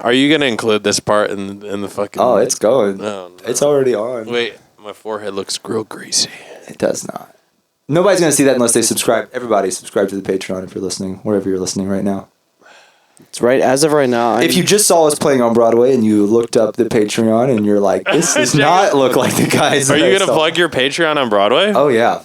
Are you gonna include this part in the fucking? Oh, it's going. No. It's already on. Wait, my forehead looks real greasy. It does not. Nobody's going to see that unless they subscribe. Everybody subscribe to the Patreon if you're listening, wherever you're listening right now. It's right as of right now. If you just saw us playing on Broadway and you looked up the Patreon and you're like, this does not look like the guys. Are you gonna plug your Patreon on Broadway? Oh yeah,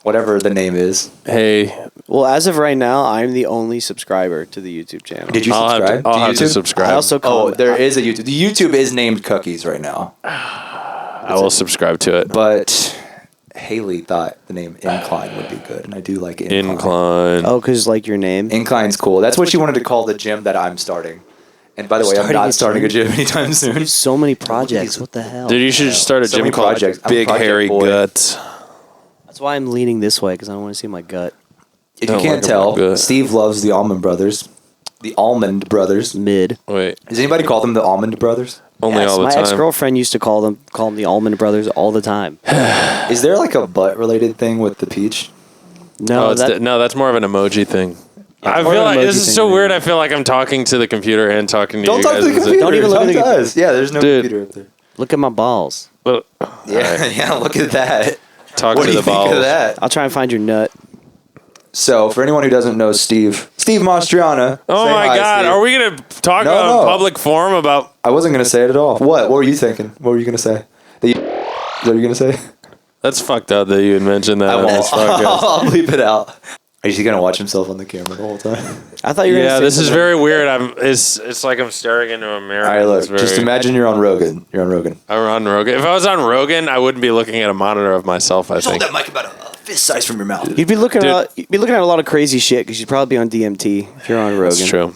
whatever the name is. Hey, well, as of right now, I'm the only subscriber to the YouTube channel. Did you subscribe? I'll have to to YouTube? subscribe. I also there is a YouTube. The YouTube is named Cookies right now, I will subscribe to it. but Haley thought the name Incline would be good, and I do like Incline. Oh, because like your name. Incline's cool. That's what she wanted to call the gym that I'm starting. And by the way, I'm not starting a gym anytime soon. There's so many projects. What the hell? Dude, you should just start a So gym many called projects. I'm a Big project Hairy boy. Guts. That's why I'm leaning this way because I don't want to see my gut. If you Don't can't look tell, good. Steve loves the Almond Brothers. The Almond Brothers. Mid. Wait, Does anybody call them the Almond Brothers? only all the my time. ex-girlfriend used to call them the Almond Brothers all the time. Is there like a butt-related thing with the peach? No, No, that's more of an emoji thing. I more feel of an like this emoji is thing so than weird. it I feel like I'm talking to the computer and talking to Don't you talk guys. to the computer. Don't even look talk at to the- us. Yeah, there's no Dude. computer up there. look at my balls. Look, Yeah, yeah, look at that. talk What to do you the think balls. of that? I'll try and find your nut. So, for anyone who doesn't know Steve Mastriana. Oh say my hi, God! Steve. Are we gonna talk No, on no. a public forum about? I wasn't going to say it at all. What were you thinking? What were you going to say? Is that what you going to say? That's fucked up that you had mentioned that. I on won't. this podcast. I'll bleep it out. Is he going to watch himself on the camera the whole time? I thought you were Yeah, gonna say this is something. very weird. It's like I'm staring into a mirror. All right, look. It's very- Just imagine you're on Rogan. You're on Rogan. I'm on Rogan. If I was on Rogan, I wouldn't be looking at a monitor of myself. I think. mic about a fist size from your mouth. You'd be looking Dude. at a lot of crazy shit because you'd probably be on DMT if you're on Rogan. That's true.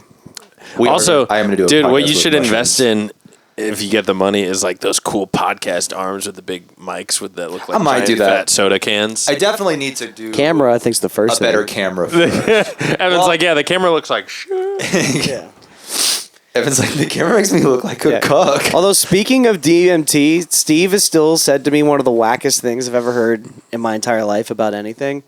Also, I am going to do a dude, what podcast you with should mushrooms. invest in if you get the money is like those cool podcast arms with the big mics with that look like I might giant do that. fat soda cans. I definitely need to do Camera, I think's the a first better thing. camera. Evan's like, yeah, the camera looks like shit. Yeah. Evan's like, the camera makes me look like a Yeah. cuck. Although speaking of DMT, Steve has still said to me one of the wackest things I've ever heard in my entire life about anything.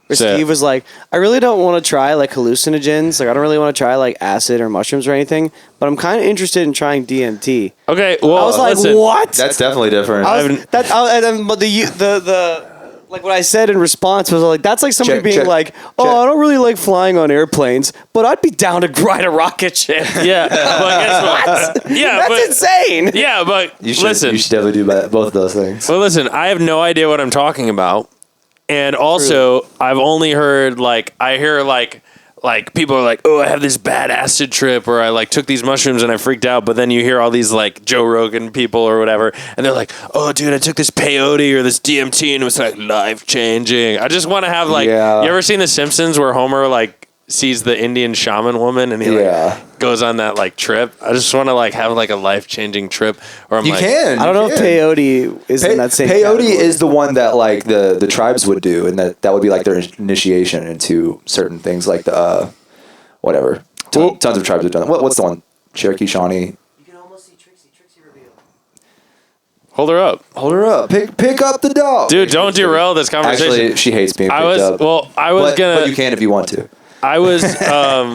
Where So- Steve was like, I really don't want to try like hallucinogens. Like I don't really want to try like acid or mushrooms or anything, but I'm kind of interested in trying DMT. Okay, well, I was like, listen, what? That's definitely different. And then the like what I said in response was like that's like somebody being like, I don't really like flying on airplanes, but I'd be down to ride a rocket ship. Yeah, but guess what? Yeah, That's insane. Yeah, but you should listen. definitely do both of those things. Well, listen, I have no idea what I'm talking about. And also, I've only heard, I hear, people are like, oh, I have this bad acid trip, or I, took these mushrooms and I freaked out. But then you hear all these, Joe Rogan people or whatever, and they're like, oh, dude, I took this peyote or this DMT, and it was, life-changing. I just want to have, you ever seen The Simpsons where Homer, sees the Indian shaman woman and he goes on that trip? I just want to have a life-changing trip. Or I'm You can. I don't know if peyote is in that same Peyote category. is the one that the tribes would do, and that would be their initiation into certain things, whatever. Tons of tribes have done that. What's the one? Cherokee, Shawnee. You can almost see Trixie reveal. Hold her up. Hold her up. Pick up the dog. Dude, don't derail this conversation. Actually, she hates being picked up. But you can if you want to. I was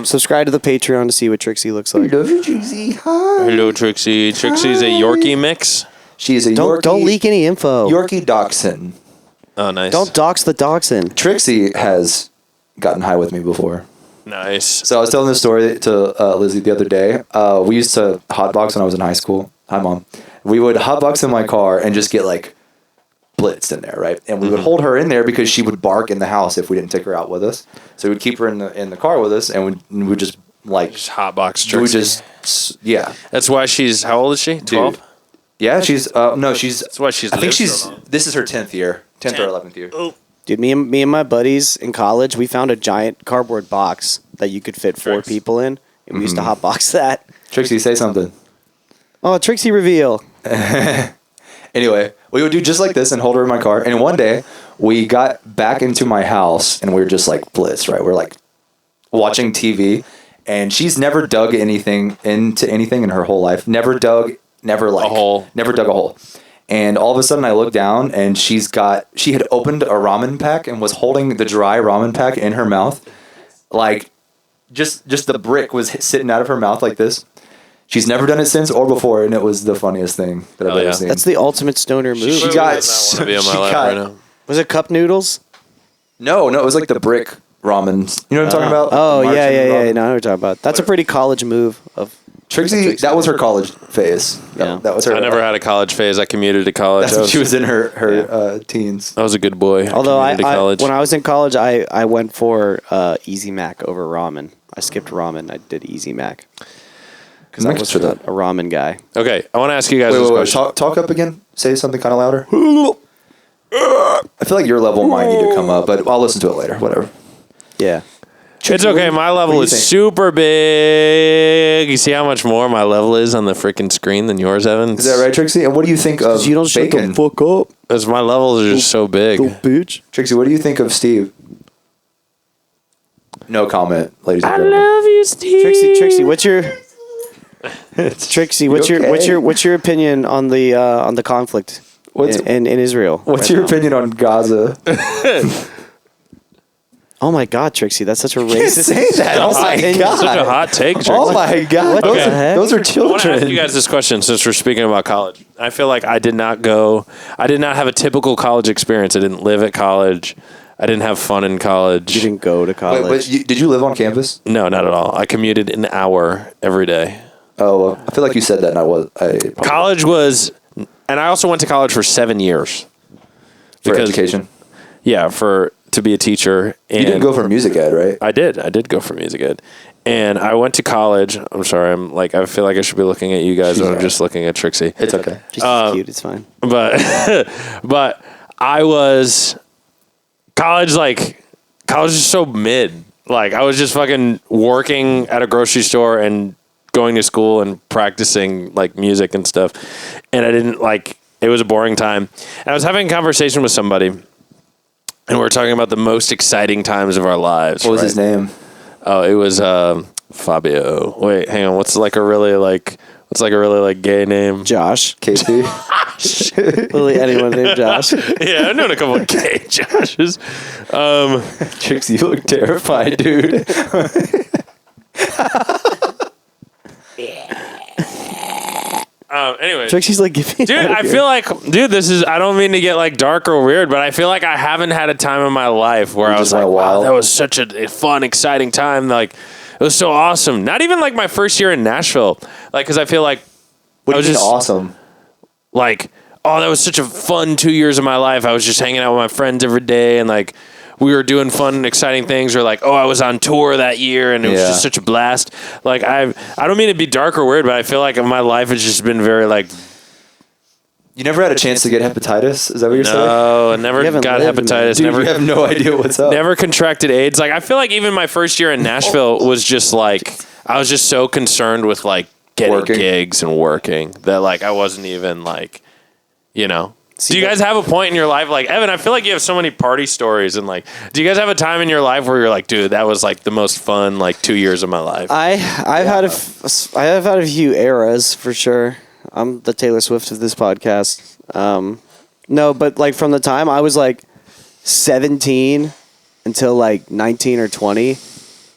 Subscribe to the Patreon to see what Trixie looks like. Love you, Trixie. Hi. hello, Trixie. Trixie's a Yorkie mix. She is a Don't leak any info. Yorkie dachshund. Oh, nice. Don't dox the dachshund. Trixie has gotten high with me before. Nice. So I was telling this story to Lizzie the other day. We used to hotbox when I was in high school. Hi, Mom. We would hotbox in my car and just get blitzed in there, right? And we would hold her in there because she would bark in the house if we didn't take her out with us. So we'd keep her in the car with us, and we'd just Just hotbox Trixie. we would just yeah. That's why she's, how old is she? 12? Yeah, she's no, she's. That's why she's. I think lived she's. so long. This is her 10th year, 10th or 11th year. Oh. Dude, me and my buddies in college, we found a giant cardboard box that you could fit 4 people in, and we used to hotbox that. Trixie, say something. Oh, Trixie reveal. Anyway, we would do just like this and hold her in my car. And one day, we got back into my house, and we were just bliss, right? We're watching TV, and she's never dug anything into anything in her whole life. Never dug a hole. And all of a sudden, I look down, and she had opened a ramen pack and was holding the dry ramen pack in her mouth, just the brick was sitting out of her mouth like this. She's never done it since or before, and it was the funniest thing that I've ever seen. That's the ultimate stoner move. She got to be on my lap right now. Was it cup noodles? No, it was like the brick ramen. You know what I'm talking about? Oh, The yeah. margarine No, I ramen. know what you're talking about. That's a pretty college move of Trixie, that was her college phase. Yeah. That was her. I never had a college phase. I commuted to college. That's when she was in her teens. I was a good boy. Although commuted to college. when I was in college, I went for Easy Mac over ramen. I skipped ramen. I did Easy Mac because I was a ramen guy. Okay, I want to ask you guys this Wait, question. talk up again. Say something kind of louder. I feel like your level might need to come up, but I'll listen to it later. Whatever. Yeah. It's okay. My level is super big. You see how much more my level is on the freaking screen than yours, Evan? Is that right, Trixie? And what do you think of You don't bacon? shut the fuck up, Because my levels are just so big. little bitch. Trixie, what do you think of Steve? No comment, ladies and I gentlemen. love you, Steve. Trixie, what's your Trixie? What's okay? your opinion on the conflict in Israel? What's right your now? opinion on Gaza? Oh my God, Trixie, that's such a racist. say that. Oh my God. Such a hot take, Trixie. Oh my God! What the heck? Those are I want to ask children. you guys this question since we're speaking about college. I feel like I did not have a typical college experience. I didn't live at college. I didn't have fun in college. You didn't go to college. Did you live on campus? No, not at all. I commuted an hour every day. Oh, well, I feel like you said that, and College was, and I also went to college for 7 years. for education. Yeah, to be a teacher. And You didn't go for music ed, right? I did go for music ed. And I went to college. I'm sorry. I feel like I should be looking at you guys, but I'm just looking at Trixie. It's okay. Trixie's cute. It's fine. But I was college is so mid. Like I was just fucking working at a grocery store and going to school and practicing like music and stuff. And I didn't it was a boring time. And I was having a conversation with somebody and we were talking about the most exciting times of our lives. What was his name? Oh, it was Fabio. Wait, hang on. What's like a really gay name? Josh. Casey. Literally anyone named Josh. Yeah, I've known a couple of gay Joshes. Trixie, you look terrified, dude. Anyway, Trixie's like, give me. dude, I feel like, I don't mean to get like dark or weird, but I feel like I haven't had a time in my life where I was like, wow, that was such a fun, exciting time. Like, it was so awesome. Not even like my first year in Nashville. Like, cause I feel like What I was do you mean just awesome? like, oh, that was such a fun 2 years of my life. I was just hanging out with my friends every day and like, we were doing fun and exciting things, or like, oh, I was on tour that year and it was just such a blast. Like I don't mean to be dark or weird, but I feel like my life has just been very like. You never had a chance to get hepatitis? Is that what you're saying? No, I never got hepatitis. Dude, never you have no idea what's up. Never contracted AIDS. Like I feel like even my first year in Nashville was just like I was just so concerned with like getting gigs and working that like I wasn't even like, you know. Do you guys have a point in your life, like Evan? I feel like you have so many party stories, and like, do you guys have a time in your life where you're like, dude, that was like the most fun like 2 years of my life? I've had a few eras for sure. I'm the Taylor Swift of this podcast. No, but like from the time I was like 17 until like 19 or 20.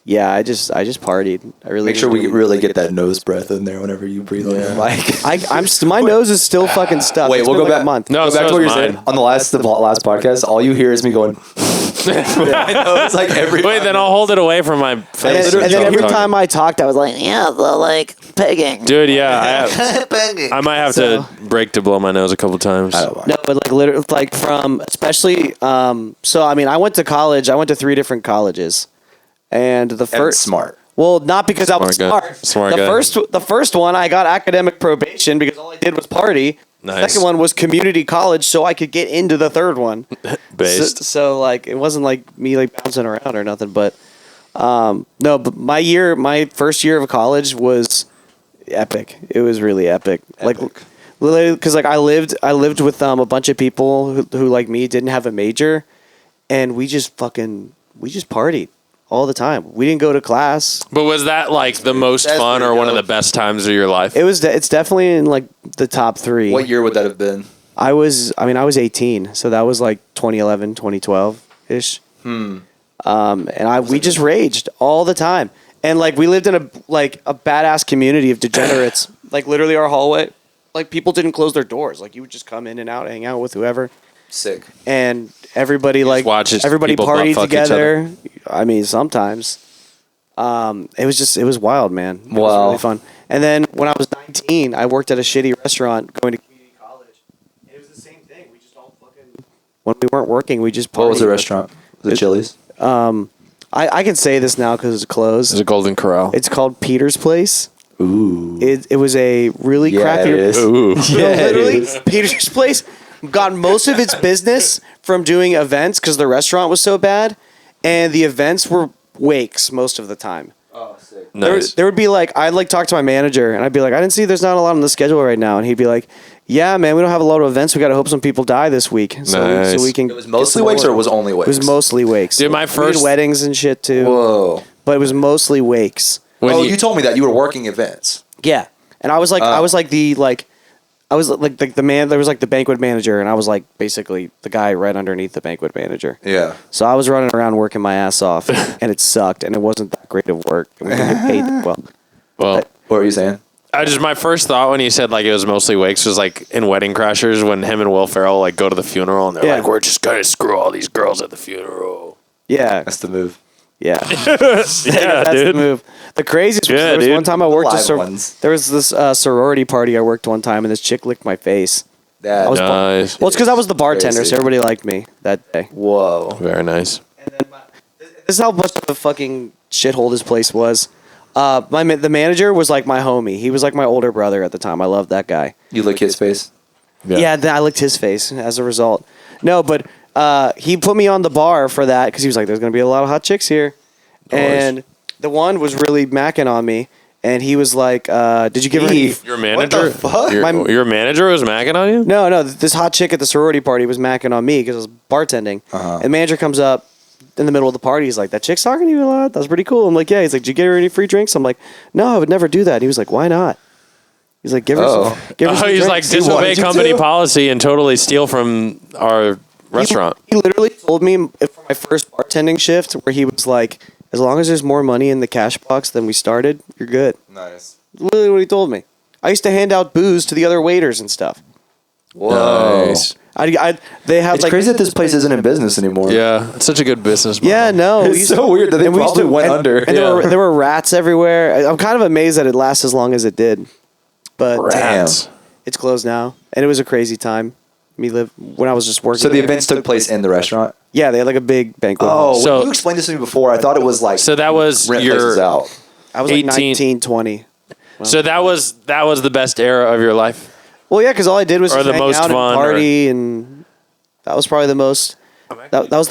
Yeah, I just partied. I really make sure we really get that nose breath in there whenever you breathe on your mic. My nose is still fucking stuffed. Wait, It's we'll been go like back. a month. No, Go back so to what is you're saying. mine. On the last podcast, all you hear is me going. I know, it's like every. Wait, then I'll hold it away from my face. And then every time I talked, I was like, yeah, the like pegging. dude, yeah, I might have to break to blow my nose a couple times. I don't mind. No, but like literally, like from especially. So I mean, I went to college. I went to 3 different colleges, and the Evan's first smart. Well, not because I was Smart guy. smart. Smart the guy. the first one I got academic probation because all I did was party. Nice. The second one was community college, so I could get into the third one. Based. So like it wasn't like me like bouncing around or nothing, but no, but my first year of college was epic. It was really epic. Like because like I lived with a bunch of people who like me didn't have a major, and we just partied all the time. We didn't go to class. But was that like the most That's fun or pretty one of dope. the best times of your life? It's definitely in like the top 3. What year would that have been? I was 18, so that was like 2011, 2012 ish. And we just raged all the time. And like we lived in a badass community of degenerates. Like literally our hallway, like people didn't close their doors. Like you would just come in and out, hang out with whoever. Sick. And everybody everybody partied together. I mean, sometimes. It was wild, man. It was really fun. And then when I was 19, I worked at a shitty restaurant going to community college. And it was the same thing. We just all fucking when we weren't working, we just partied. What was the restaurant? Was it Chili's? I can say this now because it's closed. It's a Golden Corral. It's called Peter's Place. Ooh. It was a really crappy. It is. Ooh. Literally, Peter's Place got most of its business from doing events because the restaurant was so bad, and the events were wakes most of the time. Oh, sick. Nice. There would be like, I'd like talk to my manager, and I'd be like, I didn't see there's not a lot on the schedule right now, and he'd be like, yeah, man, we don't have a lot of events. We got to hope some people die this week, so we can. It was mostly wakes, or it was only wakes? It was mostly wakes. Dude, my We first had weddings and shit too. Whoa. But it was mostly wakes. You told me that you were working events. Yeah, and I was like, I was like the man. There was like the banquet manager, and I was like basically the guy right underneath the banquet manager. Yeah. So I was running around working my ass off, and it sucked, and it wasn't that great of work, and we didn't get paid well. Well, What were you saying? my first thought when he said like it was mostly wakes was like in Wedding Crashers when him and Will Ferrell like go to the funeral and they're Yeah. like, we're just gonna screw all these girls at the funeral. Yeah, That's the move. yeah, Yeah, that's the dude. move. The craziest was Yeah, there was dude. one time I worked Live ones. there was this sorority party I worked one time, and this chick licked my face. That I was Nice. well, it's because I was the bartender, Crazy. so everybody liked me that day. Whoa. Very nice. This is how much of a fucking shithole this place was. The manager was like my homie. He was like my older brother at the time. I loved that guy. You lick his face? Yeah, I licked his face as a result. No, but he put me on the bar for that because he was like, "There's gonna be a lot of hot chicks here," and the one was really macking on me, and he was like, "Did you give her?" Any? Your manager? What the fuck? Your manager was macking on you? No, this hot chick at the sorority party was macking on me because I was bartending. And the manager comes up in the middle of the party. He's like, "That chick's talking to you a lot. That's pretty cool." I'm like, "Yeah." He's like, "Did you get her any free drinks?" I'm like, "No, I would never do that." He was like, "Why not?" He's like, "Give her some." Give her some He's drinks." like He disobey wanted you company to? policy and totally steal from our restaurant. He literally told me for my first bartending shift where he was like, as long as there's more money in the cash box than we started, you're good. Nice. Literally what he told me. I used to hand out booze to the other waiters and stuff. Whoa. Nice. They have It's like crazy that this place isn't in business anymore. Yeah, it's such a good business model. Yeah, no. It's so weird that they and we used probably went under. And there were rats everywhere. I'm kind of amazed that it lasts as long as it did. But Rats. it's closed now. And it was a crazy time. When I was just working. So the there. events took place in the restaurant? Yeah, they had like a big banquet Oh, hall. So- you explained this to me before. I thought it was like So that was rent your places out. I was like 18 19, 20. So that was the best era of your life. Well, yeah, because all I did was Or just the hang most out fun, and party, and that was probably the most. That was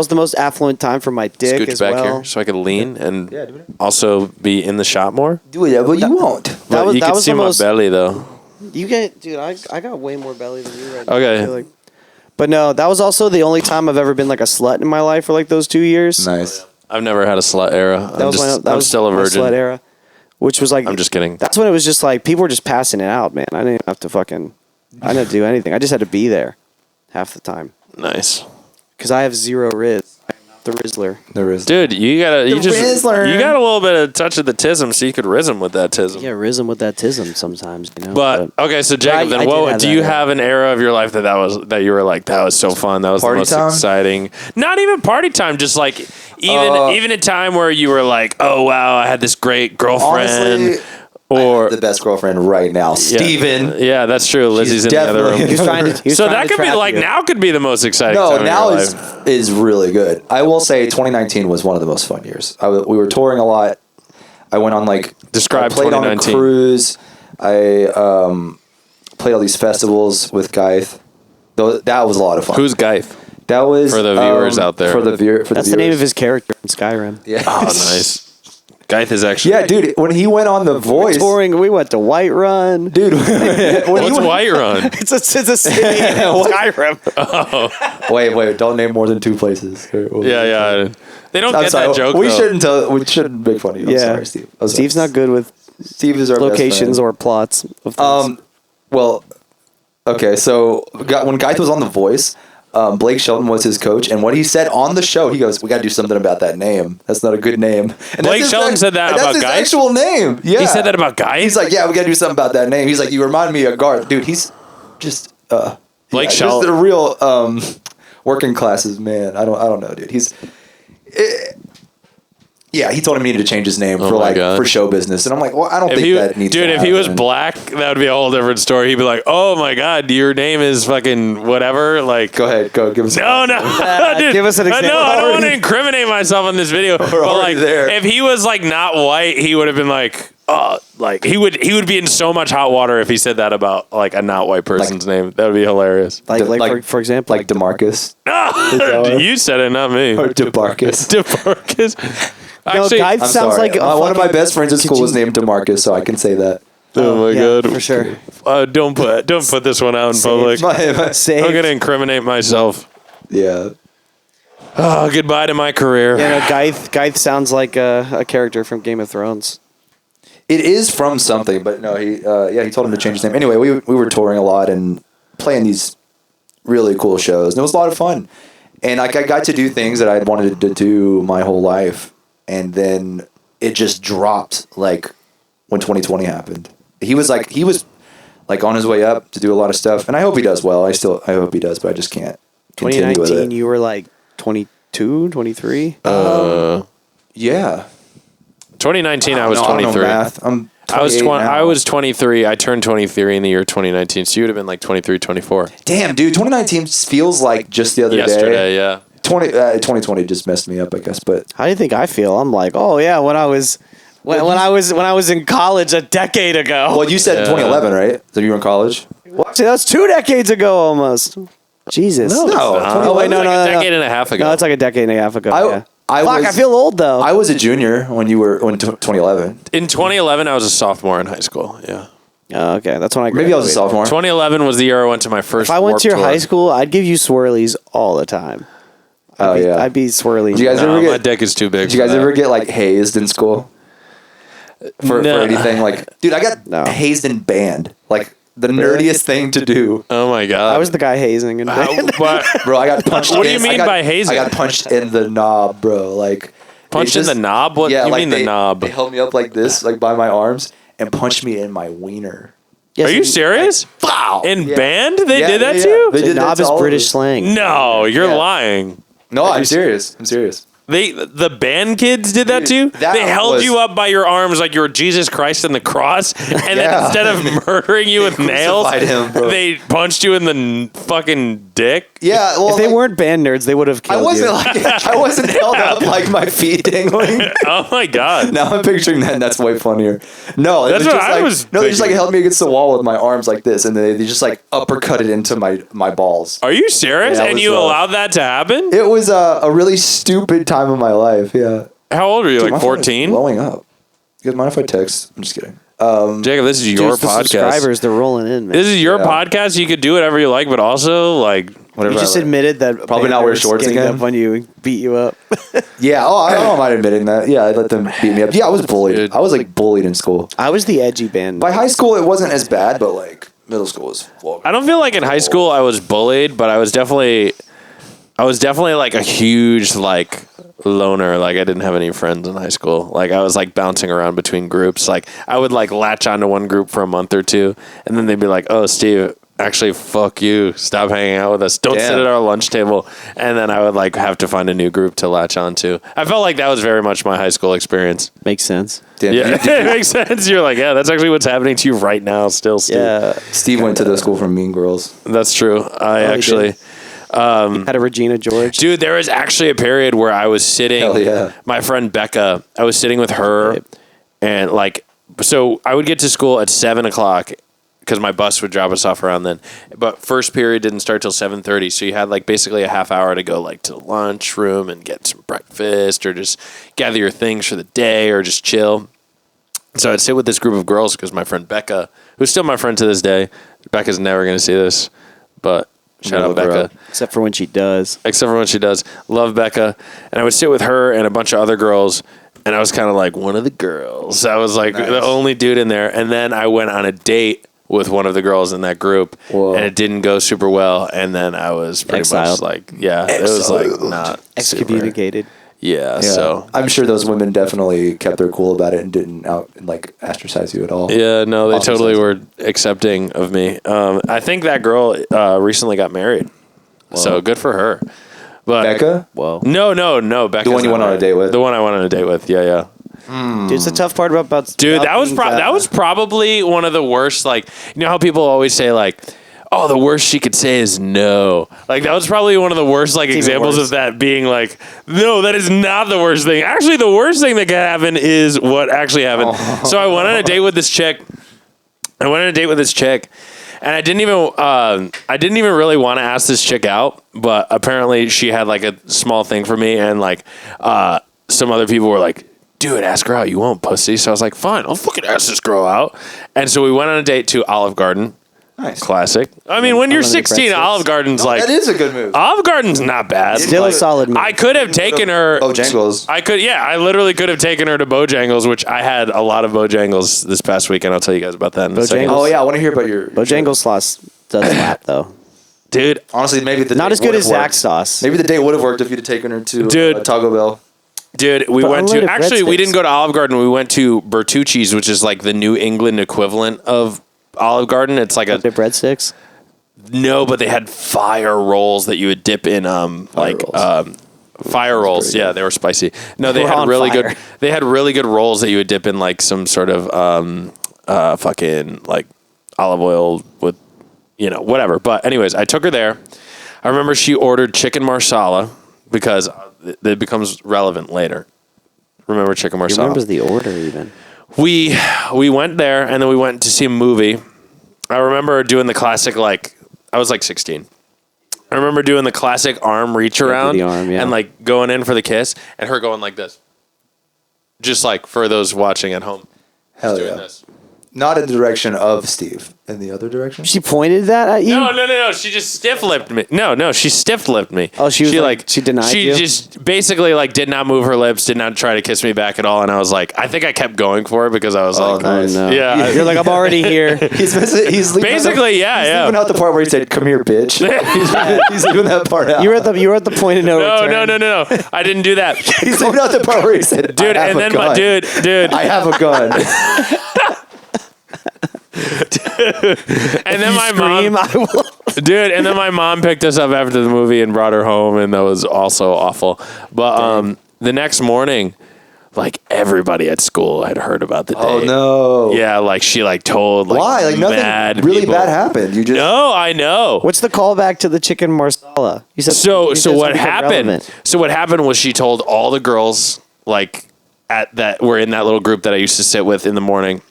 the most affluent time for my dick Scooch as back well. here so I could lean and Yeah, do it. also be in the shop more. Do it, but you won't. But was- you that can was see the my most- belly though. You get, dude. I got way more belly than you right now. Okay. I feel like. But no, that was also the only time I've ever been like a slut in my life for like those 2 years. Nice. I've never had a slut era. I'm still a my virgin. slut era, which was like. I'm just kidding. That's when it was just like people were just passing it out, man. I didn't even have to fucking. I didn't have to do anything. I just had to be there, half the time. Nice. Because I have zero Riz. I'm not the Rizzler. There is. Dude, you got a little bit of touch of the tism, so you could rizm with that tism. Yeah, Rizm with that tism sometimes, you know. But okay, so Jacob, I then did what have do that you era. have an era of your life that you were like that was so fun, that was Party the most time? exciting? Not even party time, just like even a time where you were like, oh wow, I had this great girlfriend. Honestly, or the best girlfriend right now, Steven. Yeah, that's true. Lizzie's in the other definitely- room. He was trying to. So that could be like now could be the most exciting No, time now in your is life. is really good. I will say 2019 was one of the most fun years. We were touring a lot. I went on Describe I played on a 2019. cruise. I played all these festivals with Geith. That was a lot of fun. Who's Geith? That was For the viewers out there. For the That's the name of his character in Skyrim. Yeah. Oh, nice. Geith is actually Yeah, dude. When he went on The Voice, Touring, we went to Whiterun. dude. when he What's went, Whiterun? It's a city in Skyrim. wait. Don't name more than two places. Yeah. They don't I'm get sorry. that joke. We though. shouldn't make fun of you. I'm sorry, Steve. I'm sorry. Steve's not good with Steve is our locations best or plots of things. friend. Well, okay. So when Geith was on The Voice, Blake Shelton was his coach, and what he said on the show, he goes, "We got to do something about that name. That's not a good name." And Blake Shelton said that about Geist? Geist? That's his actual name. Yeah. He said that about Geist? He's like, "Yeah, we got to do something about that name." He's like, "You remind me of Garth." Dude, he's just... Blake just Shelton. a real working classes man. I don't know, dude. Yeah, he told him he needed to change his name for show business, and I'm like, well, I don't think that needs. Dude, to if he was happen. black, that would be a whole different story. He'd be like, "Oh my god, your name is fucking whatever." Like, Go ahead, give us. no, dude, Give us an example. No, I don't want to incriminate myself on this video. But already like, there. if he was like not white, he would have been like, like he would be in so much hot water if he said that about like a not white person's name. That would be hilarious. For example, like DeMarcus You said it, not me. or DeMarcus. DeMarcus. no, Actually, Geist I'm sounds sorry. like One of my best friends at school was named DeMarcus, so I can say that. oh my yeah, god, for sure. Don't put this one out in public. Saved. I'm gonna incriminate myself. Yeah. Oh, goodbye to my career. Yeah, no, Geith sounds like a character from Game of Thrones. It is from something, but no, he told him to change his name. Anyway, we were touring a lot and playing these really cool shows, and it was a lot of fun. And like I got to do things that I'd wanted to do my whole life, and then it just dropped like when 2020 happened. He was like on his way up to do a lot of stuff, and I hope he does well. I hope he does, but I just can't continue with 2019, it. you were like 22, 23? Yeah. 2019, I was No, I don't know 23. math. I'm I was 23. I turned 23 in the year 2019. So you would have been like 23, 24. Damn, dude, 2019 feels like just the other Yesterday, day. yeah. 2020 just messed me up, I guess. But How do you think I feel? I'm like, oh yeah, when I was in college a decade ago. well, you said 2011, right? So you were in college. Well, actually, that was 2 decades ago almost. Jesus. No. Oh wait, no, Like no, a no. decade and a half ago. No, it's like a decade and a half ago. Yeah. Fuck, I feel old though. I was a junior when 2011. In 2011, I was a sophomore in high school. Yeah. Oh, okay, that's when I graduated. Maybe I was a sophomore. 2011 was the year I went to my first. If I went to your Warped Tour. high school, I'd give you swirlies all the time. I'd be swirly. Did you guys No, ever my get? dick is too big. Did you guys ever get like hazed in school? For anything like, dude, I got hazed in band. Like the nerdiest thing to do. Oh my god. I was the guy hazing in band. Bro, I got punched. What do you mean by hazing? I got punched in the knob, bro. Like Punched in the knob? What Yeah, you like mean the knob? They held me up like this, like by my arms, and punched me in my wiener. Yes, Are you serious? Wow. In Yeah. band, they Yeah, did that yeah, to you? They The did that knob to is all of British us. slang. No, you're Yeah. lying. No, I'm serious. I'm serious. The band kids did that to you? That They held was- you up by your arms like you were Jesus Christ on the cross, and then Yeah. instead of murdering you with nails, crucified him, bro. they punched you in the fucking dick. Yeah, well, If they like, weren't band nerds, they would have I killed wasn't you. like I wasn't held up like my feet dangling. Oh my god. Now I'm picturing that, and that's way funnier. No, That's it was what just I like, was no, they just like thinking. held me against the wall with my arms like this, and they just like uppercutted into my balls. Are you serious? Yeah, it And was you rough. allowed that to happen? It was a really stupid time of my life. Yeah, How old are you? Dude, my Like phone is 14? blowing up. You guys mind if I text? I'm just kidding. Jacob, this is your Dude, the podcast. subscribers, they're rolling in, man. This is your Yeah. podcast. You could do whatever you like, but also like whatever. You just I like. admitted that Probably not band wear nerds shorts ganged again. up on you and beat you up. Yeah. Oh, I don't mind admitting that. Yeah, I let them beat me up. Yeah, I was bullied. Dude. I was like bullied in school. I was the edgy band. By high school, it wasn't as bad, but like middle school was. I don't feel like in high school I was bullied, but I was definitely like a huge like loner. Like I didn't have any friends in high school. Like I was like bouncing around between groups. Like I would like latch onto one group for a month or two, and then they'd be like, "Oh, Steve, actually, fuck you. Stop hanging out with us. Don't sit at our lunch table." And then I would like have to find a new group to latch onto. I felt like that was very much my high school experience. Makes sense. Damn, Yeah, it makes sense. You're like, yeah, that's actually what's happening to you right now. Still, Steve. Yeah. Steve went to the school from Mean Girls. That's true. I actually. did. Had a Regina George. Dude, there was actually a period where I was sitting. Hell yeah. My friend Becca, I was sitting with her, and like, so I would get to school at 7:00 because my bus would drop us off around then. But first period didn't start till 7:30, so you had like basically a half hour to go like to the lunchroom and get some breakfast or just gather your things for the day or just chill. So I'd sit with this group of girls because my friend Becca, who's still my friend to this day, Becca's never going to see this, but shout out Love her Becca. up. Except for when she does. Except for when she does. Love Becca. And I would sit with her and a bunch of other girls, and I was kind of like one of the girls. I was like the only dude in there. And then I went on a date with one of the girls in that group, Whoa. and it didn't go super well. And then I was pretty Exiled. much like, it was like not super. Excommunicated. Yeah, Yeah. so I'm sure those women definitely kept their cool about it and didn't ostracize you at all. yeah, no, they Awesome totally sense. were accepting of me. I think that girl recently got married, so good for her. But Becca? Whoa. No, Becca's The one you not went on a married. date with? The one I went on a date with. Yeah. Dude, it's the tough part about Dude, that was probably one of the worst. Like, you know how people always say like, "Oh, the worst she could say is no." Like, that was probably one of the worst like even examples worse. of that being like, "No, that is not the worst thing." Actually, the worst thing that could happen is what actually happened. So I went on a date with this chick. And I didn't even really want to ask this chick out, but apparently she had like a small thing for me, and like some other people were like, "Dude, ask her out. You won't, pussy." So I was like, "Fine, I'll fucking ask this girl out." And so we went on a date to Olive Garden. Nice. Classic. I mean, when you're Unlimited 16, breadsticks. Olive Garden's like That is a good move. Olive Garden's not bad. Still a Like, solid move. I could have taken her. Bojangles. I literally could have taken her to Bojangles, which I had a lot of Bojangles this past weekend. I'll tell you guys about that in a second. Bojangles? Oh yeah, I want to hear about your Bojangles sauce does slap though. Dude, Honestly, maybe the Not date as good would've as Zach's worked. sauce. Maybe the date would have worked if you'd have taken her to Dude. Taco Bell. we But went to, unlimited actually, we breadsticks. didn't go to Olive Garden. We went to Bertucci's, which is like the New England equivalent of Olive Garden. It's like Their breadsticks. no, but they had fire rolls that you would dip in, fire rolls. Yeah, they were spicy. No, they We're had on really fire. good. They had really good rolls that you would dip in like some sort of fucking like olive oil with, whatever. But anyways, I took her there. I remember she ordered chicken marsala because it becomes relevant later. Remember chicken He marsala? remembers the order even. We went there and then we went to see a movie. I remember doing the classic, like, I was like 16. I remember doing the classic arm reach around the arm, yeah. and like going in for the kiss and her going like this. Just like for those watching at home. Hell Doing yeah. this. Not in the direction of Steve. In the other direction? She pointed that at you. No. She just stiff-lipped me. No, she stiff-lipped me. Oh, she denied She you? just basically like did not move her lips, did not try to kiss me back at all. And I was like, I think I kept going for it because I was Oh, like, nice. No. Yeah. You're like, I'm already here. He's leaving Basically, out yeah. leaving out the part where he said, "Come here, bitch." he's leaving that part out. You were at the point of no return. No. I didn't do that. He's leaving out the part where he said, Dude, I have and a then gun. dude, I have a gun. and then my Scream, mom, I will. dude, and then my mom picked us up after the movie and brought her home, and that was also awful. But the next morning, like everybody at school had heard about the date. Oh no. Yeah, like she like told like Why? Like nothing mad really people. bad happened. You just No, I know. What's the callback to the chicken marsala? You said So you said what it's become happened? relevant. So what happened was she told all the girls like at that were in that little group that I used to sit with in the morning.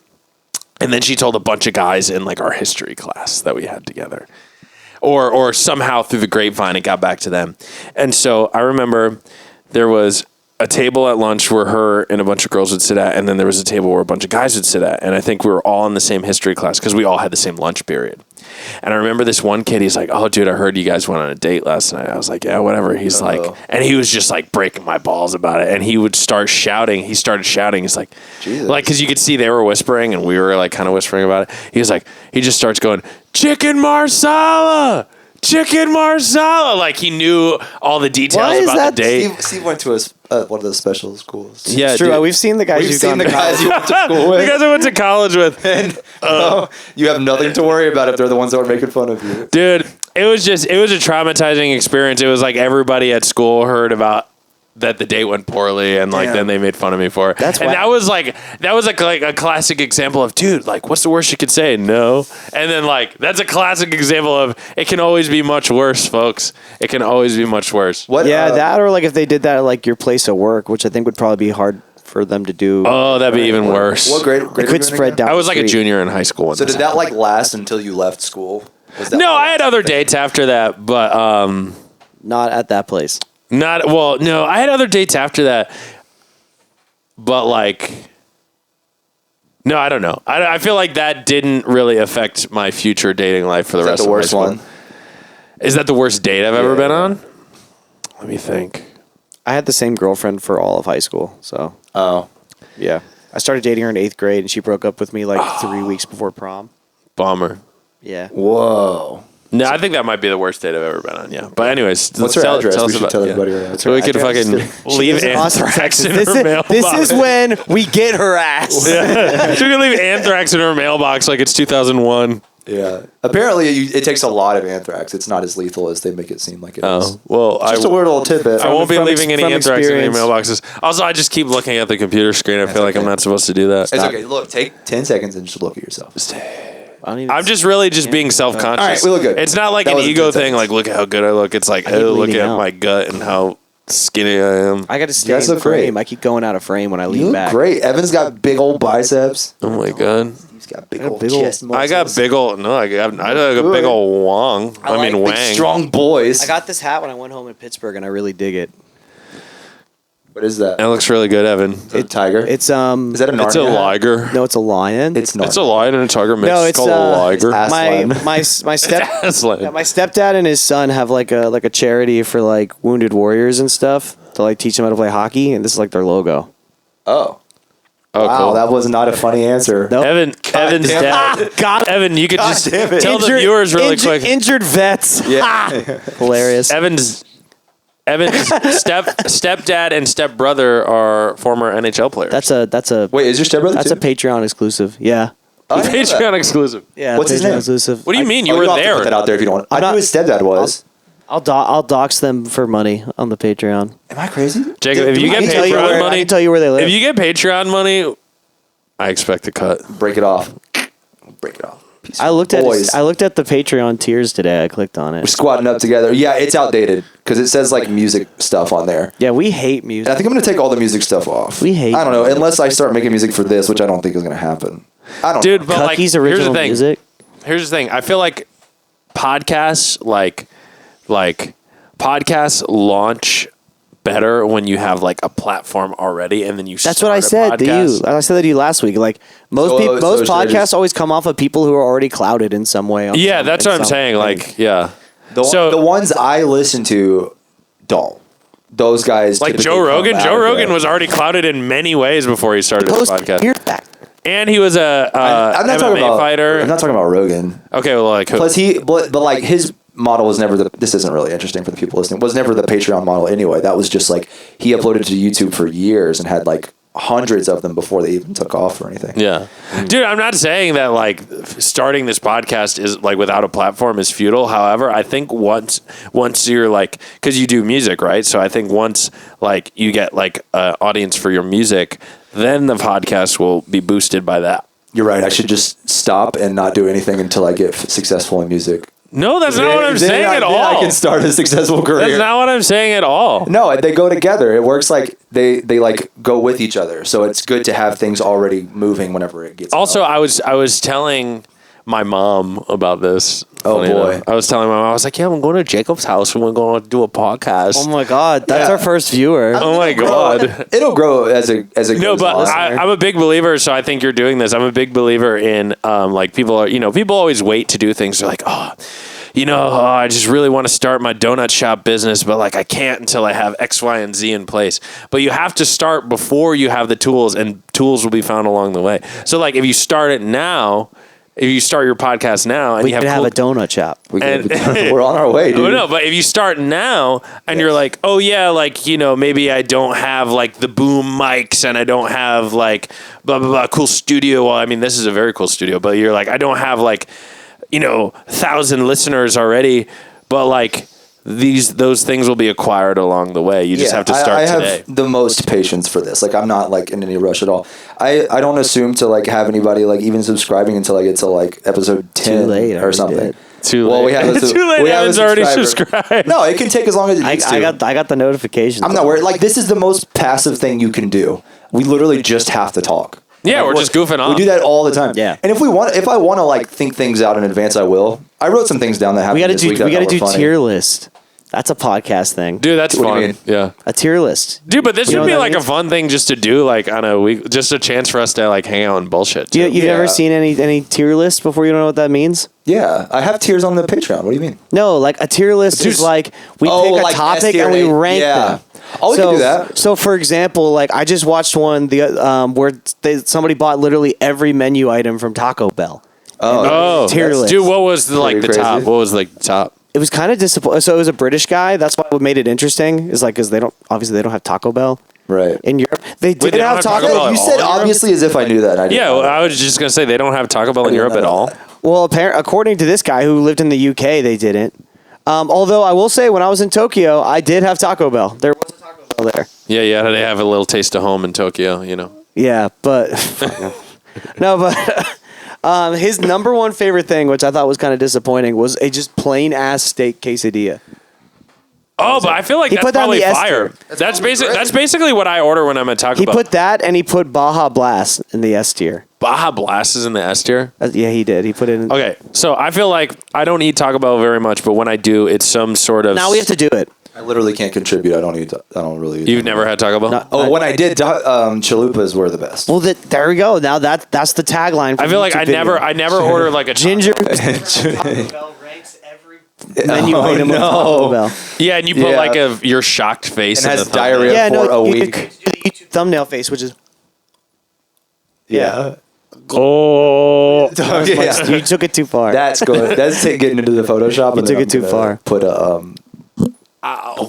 And then she told a bunch of guys in like our history class that we had together. Or somehow through the grapevine it got back to them. And so I remember there was a table at lunch where her and a bunch of girls would sit at, and then there was a table where a bunch of guys would sit at. And I think we were all in the same history class because we all had the same lunch period. And I remember this one kid, he's like, "Oh, dude, I heard you guys went on a date last night." I was like, "Yeah, whatever." He's like, and he was just like breaking my balls about it. And he would start shouting. He started shouting. He's like, Jesus. like, because you could see they were whispering and we were like kind of whispering about it. He was like, he just starts going, "Chicken marsala! Chicken marsala!" Like he knew all the What details is about that? the date. Steve went to one of those special schools. Yeah, It's true. dude. We've seen the guys. We've you've seen gone the to guys you went to school The with. guys I went to college with. And you have nothing to worry about if they're the ones that were making fun of you. Dude, it was a traumatizing experience. It was like everybody at school heard about that the date went poorly, and like Damn. then they made fun of me for it. That's and whack. that was like a classic example of, dude, like what's the worst you could say? No. And then like that's a classic example of it can always be much worse, folks. It can always be much worse. What? Yeah, that or like if they did that at like your place of work, which I think would probably be hard for them to do. Oh, that'd be even worse. What grade? It were you could in spread again? down. I was the like a street. junior in high school. When So this did that happened. like last until you left school? Was that No, I had other dates after that, but Not at that place. no, I had other dates after that, but like, no, I don't know. I feel like that didn't really affect my future dating life for the Is that rest the of my worst school. one? Is that the worst date I've ever Yeah. been on? Let me think. I had the same girlfriend for all of high school, so Oh. yeah. I started dating her in 8th grade, and she broke up with me like 3 weeks before prom. Bomber. Yeah. Whoa. No, I think that might be the worst date I've ever been on. Yeah, but anyways, What's her address? We should tell everybody her So we could fucking leave anthrax in her mailbox. This is when we get her ass. Yeah. So we can leave anthrax in her mailbox like it's 2001. Yeah. Apparently, it takes a lot of anthrax. It's not as lethal as they make it seem like it is. Oh, well, Just a weird little tidbit. I won't be leaving any from anthrax in any experience. mailboxes. Also, I just keep looking at the computer screen. I feel like I'm not supposed to do that. It's okay. Look, take 10 seconds and just look at yourself. I'm just really just being self-conscious. All right, we look good. It's not like That an was ego 10 thing, seconds. like, look at how good I look. It's like, keep oh, look leaning at out. my gut and how skinny I am. I got to stay guys in look great. frame. I keep going out of frame when I You lean look back. great. Evan's got big old biceps. Oh, my God. He's got big I got old big old- chest muscles. I got big old, no, I got a big old wong. I mean, big, wang. strong boys. I got this hat when I went home in Pittsburgh, and I really dig it. What is that? That looks really good, Evan. Is it a tiger? It's Is that a Narnia It's a hat? liger. no, it's a lion. It's not. It's a lion and a tiger mix. No, it's it's, called a liger. ass my lion. my step. Aslan. Yeah, my stepdad and his son have like a charity for like wounded warriors and stuff to like teach them how to play hockey, and this is like their logo. Oh. Oh, Wow, cool. that was not a funny answer. Nope. Evan's dad. God, Evan, you could just damn it. tell the viewers really quick. Injured vets. Yeah. Hilarious. Evan's stepdad and stepbrother are former NHL players. That's a Wait, is your stepbrother that's too? a Patreon exclusive. Yeah. Oh, I didn't know that. Patreon exclusive. Yeah. What's his Patreon name? Exclusive. What do you mean? You Oh, were don't have to there. put that out there if you don't want. I not- knew his stepdad was. I'll dox them for money on the Patreon. Am I crazy? Jacob, if you get I can tell you Patreon where, I money, can tell you where they live. if you get Patreon money, I expect a cut. Break it off. Break it off. Piece I of looked boys. at the Patreon tiers today. I clicked on We're it. squatting up together. Yeah, it's outdated because it says like music stuff on there. Yeah, we hate And music. I think I'm gonna take all the music stuff off. We hate I don't know, music. unless I start making music for this, which I don't think is gonna happen. I don't. Dude, know. but like, Cucky's here's the original thing. music. Here's the thing. I feel like podcasts, like podcasts launch better when you have like a platform already, and then you. That's what I start a said to you. podcast. I said that to you last week. Like most people, so most should I podcasts just- always come off of people who are already clouded in some way. Yeah, that's what I'm saying. Like, yeah. The ones I listen to don't. Those guys Like typically Joe come Rogan. out Joe of Rogan the- was already clouded in many ways before he started his podcast. Hear that. And he was a I'm not talking MMA about. fighter. I'm not talking about Rogan. Okay, well, like, Plus, but like his model was never the. This isn't really interesting for the people listening. Was never the Patreon model anyway. That was just like he uploaded to YouTube for years and had like hundreds of them before they even took off or anything. yeah, dude, I'm not saying that like starting this podcast is like without a platform is futile. However, I think once you're like, because you do music, right? So I think once like you get like an audience for your music, then the podcast will be boosted by that. You're right. I should just stop and not do anything until I get successful in music. No, that's not what I'm Then saying at then I all. can start a successful career. That's not what I'm saying at all. No, they go together. It works like they like go with each other. So it's good to have things already moving whenever it gets. Also, going. I was telling my mom about this. Oh, Funny boy. enough. I was telling my mom, I was like, yeah, I'm going to Jacob's house and we're going to do a podcast. Oh my God, that's Yeah. our first viewer. Oh my God. It'll grow as a No, but I'm a big believer, so I think you're doing this. I'm a big believer in like people always wait to do things. They're like, I just really want to start my donut shop business, but like I can't until I have X, Y, and Z in place. But you have to start before you have the tools, and tools will be found along the way. So like if you start it now, if you start your podcast now, and We you could have have a donut shop. we're on our way, dude. Oh, no, but if you start now and you're like, oh yeah, like, maybe I don't have like the boom mics and I don't have like blah, blah, blah, cool studio. Well, I mean, this is a very cool studio, but you're like, I don't have like, 1,000 listeners already, but like those things will be acquired along the way. You just have to start I today. have the most patience for this. Like I'm not like in any rush at all. I don't assume to like have anybody like even subscribing until I get to like episode 10 late, I or already something. did. Too Well, late. we have a, Too late. we have a Evan's already subscriber. subscribed. No, it can take as long as it needs to. I got the notifications. I'm not worried. Like this is the most passive thing you can do. We literally just have to talk. Yeah, Like, we're just goofing off. We do that all the time. Yeah. And if I want to like think things out in advance, I will. I wrote some things down that happened. We got to this do. week that We got to were do funny. tier list. That's a podcast thing. Dude, that's What do you fun. mean? Yeah. A tier list. Dude, but this You know would be what that like a means? fun thing just to do like on a week, just a chance for us to like hang out and bullshit. You've Yeah. never seen any tier list before? You don't know what that means? Yeah, I have tiers on the Patreon. What do you mean? No, like a tier list is like we pick a like topic S tier and we A. rank Yeah. them. Oh, we can do that. So, for example, like I just watched one where somebody bought literally every menu item from Taco Bell. Oh, tier list. dude, what was the Pretty top? crazy. What was like the top? It was kind of disappointing. So it was a British guy. That's what made it interesting. Is like because they don't have Taco Bell Right. in Europe. They did they don't have have Taco Taco Bell. Bell You at said all in obviously as if I knew that. I didn't Yeah, know well, that. I was just gonna say they don't have Taco Bell in Europe at all. Well, according to this guy who lived in the UK, they didn't. Although I will say, when I was in Tokyo, I did have Taco Bell. There was a Taco Bell there. Yeah, they have a little taste of home in Tokyo. You know. Yeah, but no, but his number one favorite thing, which I thought was kind of disappointing, was a just plain ass steak quesadilla. Oh, but I feel like He that's put that in probably the S fire. tier. That's basically what I order when I'm at Taco He Bell. put that and he put Baja Blast in the S tier. Baja Blast is in the S tier. Yeah, he did. He put it in. Okay, so I feel like I don't eat Taco Bell very much, but when I do, it's some sort of. Now we have to do it. I literally can't contribute. I don't really eat. You've never had Taco Bell? No. Oh, when I did, chalupas were the best. Well, there we go. Now that's the tagline. For I feel like I never order like a Ginger. Oh, menu item of Taco Bell. Yeah, and you put Yeah. like your shocked face. And in has the thumbnail. diarrhea. Yeah, for no, a you week. could do the YouTube thumbnail face, which is Yeah. Oh, Yeah. you took it too far. That's good. That's getting into the Photoshop. and took then it too I'm gonna far. Put a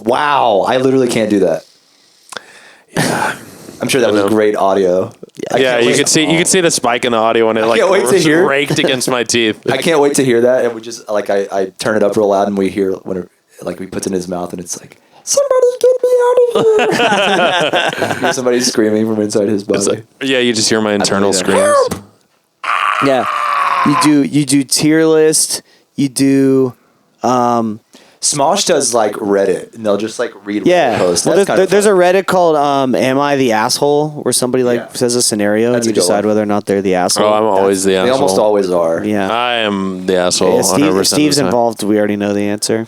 wow! I literally can't do that. I'm sure that was know. great audio. I yeah, can't you wait- could see the spike in the audio when it like can't wait to hear. raked against my teeth. I can't wait to hear that, and we just like I turn it up real loud, and we hear when it, like he puts it in his mouth, and it's like somebody get me out of here! Hear somebody screaming from inside his body. It's like- yeah, you just hear my internal believe screams. Yeah, you do tier list. You do Smosh does like Reddit, and they'll just like read yeah. posts. Well, That's kind of there's a fun. Reddit called "Am I the Asshole?" where somebody like Yeah. says a scenario That's and you a good decide one. whether or not they're the asshole. Oh, I'm always the They asshole. almost always are. yeah. I am the asshole. Yeah, 100% of Steve's the time. involved. We already know the answer.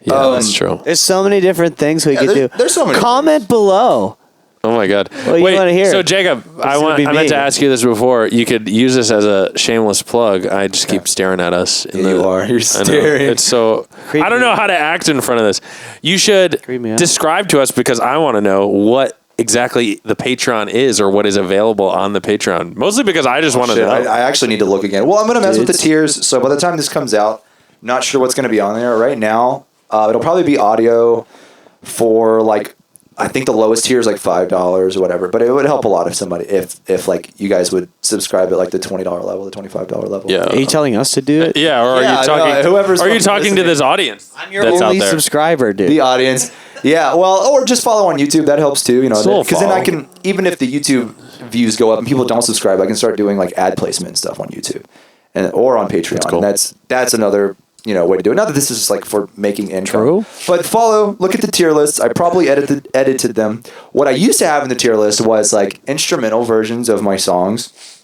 Yeah, that's true. There's so many different things we could do. there's so many Comment below. Oh my god! What do you wanna hear? So Jacob, I gonna be meant me. to ask you this before. You could use this as a shameless plug. I just keep staring at us. Yeah, you are. You're I know. staring. It's so. Creep I don't me know out. how to act in front of this. You should Creep me out. describe to us because I want to know what exactly the Patreon is or what is available on the Patreon. Mostly because I just want to Shit, know. I actually need to look again. Well, I'm going to mess with the Dudes. tiers. So by the time this comes out, not sure what's going to be on there right now. It'll probably be audio for like, I think the lowest tier is like $5 or whatever. But it would help a lot if somebody, if like you guys would subscribe at like the $20 level, the $25 level. Yeah. Are you telling us to do it? Yeah, or are Yeah, you talking? no, whoever's are you fucking talking to listening. this audience? I'm your that's only out there? subscriber, dude. The audience. Yeah, well, or just follow on YouTube. That helps too, you know. Still Because then I follow. can, even if the YouTube views go up and people don't subscribe, I can start doing like ad placement and stuff on YouTube, and or on Patreon. cool. And that's another way to do it. Not that this is just like for making intro, True. but follow. Look at the tier lists. I probably edited them. What I used to have in the tier list was like instrumental versions of my songs,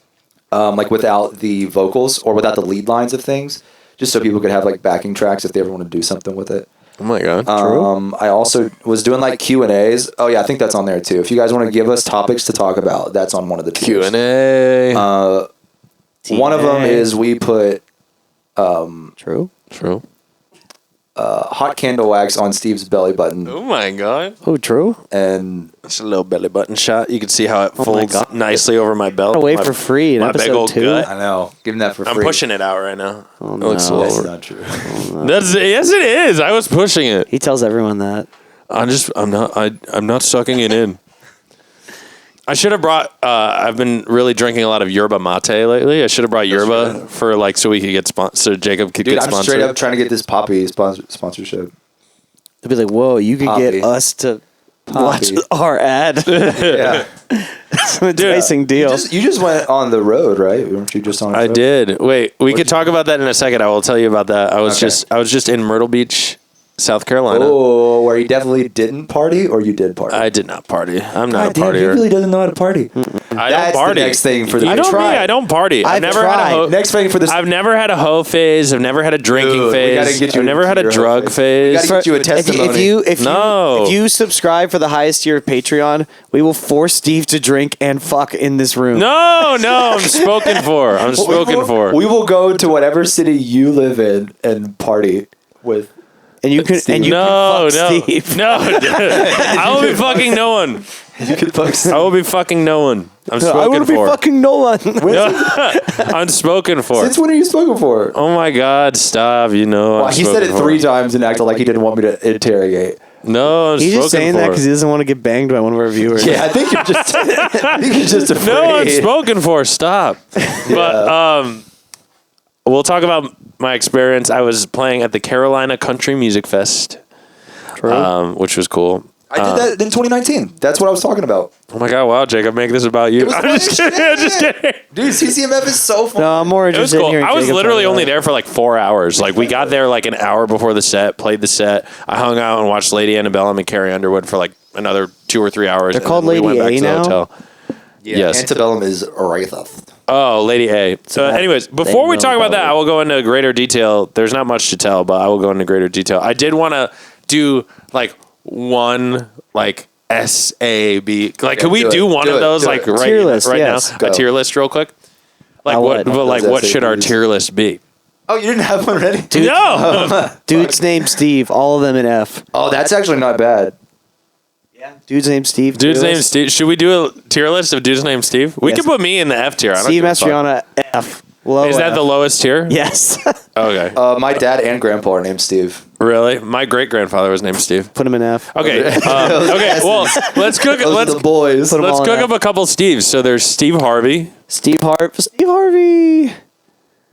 like without the vocals or without the lead lines of things, just so people could have like backing tracks if they ever want to do something with it. Oh my god! I also was doing like Q&As. Oh yeah, I think that's on there too. If you guys want to give us topics to talk about, that's on one of the tiers. Q&A. One of them is we put True. True. hot candle wax on Steve's belly button, Oh my god! Oh, true. and It's a little belly button shot. You can see how it my folds God. nically over my belt. Away My- for free in my big episode old 2. gut. I know, give him that for free. I'm pushing it out right now. Oh, It looks no. a That's little. not true. That's yes, it is. I was pushing it. He tells everyone that. I'm not sucking it in. I should have brought. I've been really drinking a lot of yerba mate lately. I should have brought yerba for like so we could get so Jacob could Dude, get I'm sponsored. straight up trying to get this Poppy sponsorship. They'll be like, "Whoa, you could Poppy. get us to watch Poppy. our ad." Yeah, It's an enticing deal. you just went on the road, right? Weren't you just on? I did. Wait, we could talk about that in a second. I will tell you about that. I was Okay. just in Myrtle Beach, South Carolina. Oh, where you definitely didn't party, or you did party? I did not party. I'm not God a damn, he partier. really doesn't know how to party. I That's don't party. the next thing for the. You know me. tried. I don't party. I've I've never tried. had a ho- Next thing for this. I've never had a hoe phase. I've never had a drinking Dude, we gotta phase. get you I've never had a your hoe drug phase. phase. We gotta get you a If testimony. you No. if you subscribe for the highest tier of Patreon, we will force Steve to drink and fuck in this room. No, I'm spoken for. I'm spoken for. We will go to whatever city you live in and party with. And you can and you no, can fuck Steve. no. I will be fucking no one. You could fuck. I will be fucking no one. I'm I spoken want to be for. fucking Nolan. I'm spoken for. Since when are you spoken for? Oh my God! Stop! You know. Well, he said it 3 times and acted like he didn't want me to interrogate. No, I'm He's spoken just saying for. that because he doesn't want to get banged by one of our viewers. Yeah, I think you're just. I think you're just afraid. No, I'm spoken for. Stop. But we'll talk about my experience. I was playing at the Carolina Country Music Fest, which was cool. I did that in 2019. That's what I was talking about. Oh my God! Wow, Jacob, make this about you. I'm just kidding. I'm just kidding. Dude, CCMF is so fun. No, I'm more It was interested cool. in hearing I was Jacob literally talk only about there for like 4 hours. Like we got there like an hour before the set, played the set. I hung out and watched Lady Antebellum and Carrie Underwood for like another 2 or 3 hours. They're and called then we went Lady back A to the now? hotel. Yeah, Yes. Antebellum is Aretha. Oh, Lady A. So, that- anyways, before we talk about that, I will go into greater detail. There's not much to tell, but I will go into greater detail. I did want to do like one like SAB. Like, could we do it. do one Do of it. those Do like it. right, Tier list, right yes. now? Go. A tier list, real quick. Like I what? would. But like, Those what should our SABs. tier list be? Oh, you didn't have one ready? No. Dude's named Steve. All of them in F. Oh, that's actually not bad. Yeah. Dude's named Steve. Dude's tier named list. Steve. Should we do a tier list of dudes named Steve? We Yes. can put me in the F tier. I don't Steve give a fuck. Mastriana F. Low Is that F. the lowest tier? Yes. Okay. My dad and grandpa are named Steve. Really? My great grandfather was named Steve. Put him in F. Okay. Those Okay. Well, let's cook. Those Let's are the boys. Put 'em let's all in cook F. up a couple Steves. So there's Steve Harvey. Steve Harvey.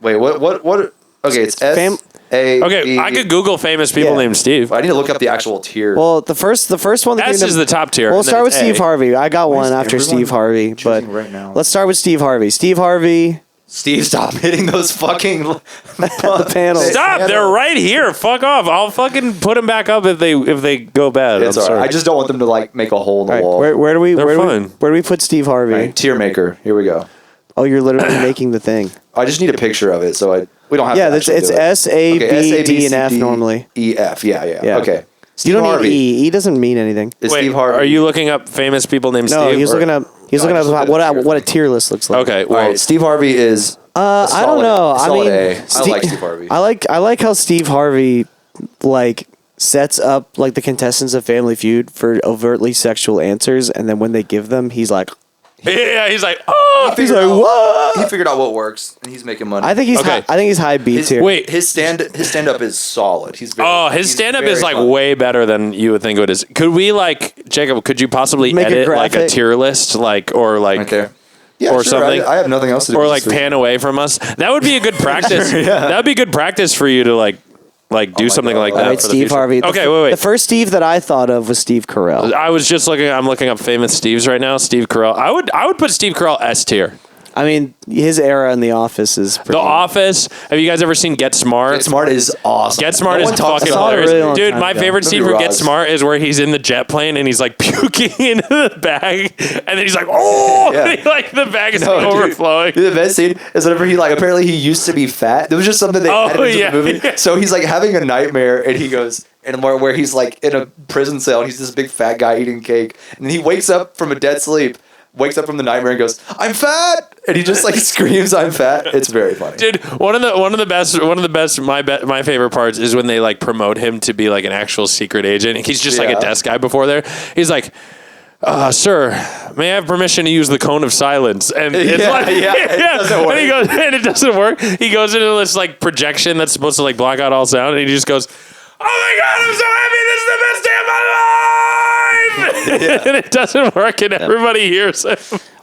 Wait, what? Okay, it's S Fam- A. Okay, B. I could Google famous people Yeah. named Steve. I need to look up the actual tier. Well, the first one that S came is to- the top tier. We'll and then start with it's Steve A. Harvey. I got one after everyone Steve Harvey, but choosing right now? let's start with Steve Harvey. Steve Harvey. Steve, stop hitting those fucking The panel. Stop! They're right here. Fuck off! I'll fucking put them back up if they go bad. It's I'm all right. sorry. I just don't want them to like make a hole in the All right, wall. where do we They're where do we, fine. where do we put Steve Harvey? Right, tier maker. Here we go. Oh, you're literally making the thing. I just need a picture of it, so we don't have. Yeah, to that's actually it's do it. S A Okay, B S, A, B, D and C, F D, normally. E F. Yeah. Yeah. Okay. You Steve don't Harvey. need E. E doesn't mean anything. Is Wait, Steve Harvey? are you looking up famous people named No, Steve? he's or- looking up. He's No, I looking just up looked at a tier. what a tier list looks like. Okay. All Well, right, Steve Harvey is. I don't know. I solid mean, A. I like Steve Harvey. I like how Steve Harvey like sets up like the contestants of Family Feud for overtly sexual answers, and then when they give them, he's like, yeah, he's like, oh. he's like, what? He figured out what works, and he's making money. I think he's Okay. high B his, tier. Wait. his stand up is solid. He's very, Oh, his he's stand up very is like funny. way better than you would think it is. Could we like Jacob? Could you possibly Make a edit like a graphic. tier list, like or like right there. Yeah, or sure. something. I have nothing else to do. or with like this week. pan away from us? That would be a good practice. That would be good practice for you to like do my something God. like All that. All right, for the Steve future. Harvey. Okay, wait. The first Steve that I thought of was Steve Carell. I was just looking. I'm looking up famous Steves right now. Steve Carell. I would put Steve Carell S tier. I mean, his era in The Office is pretty. The Office. Have you guys ever seen Get Smart? Get Smart is awesome. Get Smart No is one talks fucking about it. hilarious. really long Dude, time my ago. favorite scene Maybe from Get Roz. Smart is where he's in the jet plane and he's like puking into the bag, and then he's like, oh, Yeah. and he, like the bag is No, dude. overflowing. The best scene is whenever he like apparently he used to be fat. There was just something they added into yeah. the movie. So he's like having a nightmare, and he goes and where he's like in a prison cell, and he's this big fat guy eating cake, and he wakes up from a dead sleep. Wakes up from the nightmare and goes, "I'm fat," and he just like screams, "I'm fat." It's very funny. Dude, one of the best my favorite parts is when they like promote him to be like an actual secret agent. He's just like Yeah. a desk guy before there. He's like, sir, may I have permission to use the cone of silence? And it's Yeah, like, yeah, it doesn't work. And he goes, and it doesn't work. He goes into this like projection that's supposed to like block out all sound, and he just goes, "Oh my God, I'm so happy! This is the best day of my life!" And it doesn't work, and everybody hears him.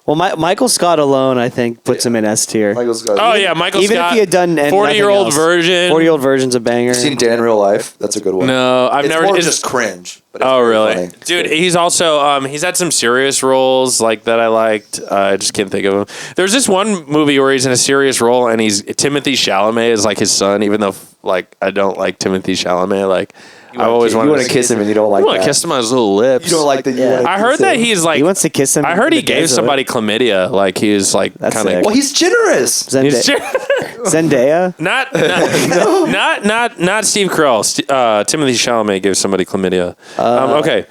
Well, Michael Scott alone, I think, puts him in S tier. Michael Scott. Oh yeah, Michael Even Scott. if he had done 40-year-old version. 40-year-old version's a banger. You've seen Dan in Real Life? That's a good one. No, I've It's never. more it's- just cringe. But it's Oh very really, funny. It's dude? good. He's also he's had some serious roles like that I liked. I just can't think of him. There's this one movie where he's in a serious role and he's Timothy Chalamet is like his son, even though like I don't like Timothy Chalamet. Like I've always You wanted want to kiss him and you don't like I want that. to kiss him on his little lips. You don't like that. You Yeah. wanna I heard kiss that him. he's like. He wants to kiss him. I heard he in the gave desert. somebody chlamydia. Like he was like That's kind sick. of. Well, he's generous. Zendaya. Not Steve Carell. Timothy Chalamet gave somebody chlamydia. Okay.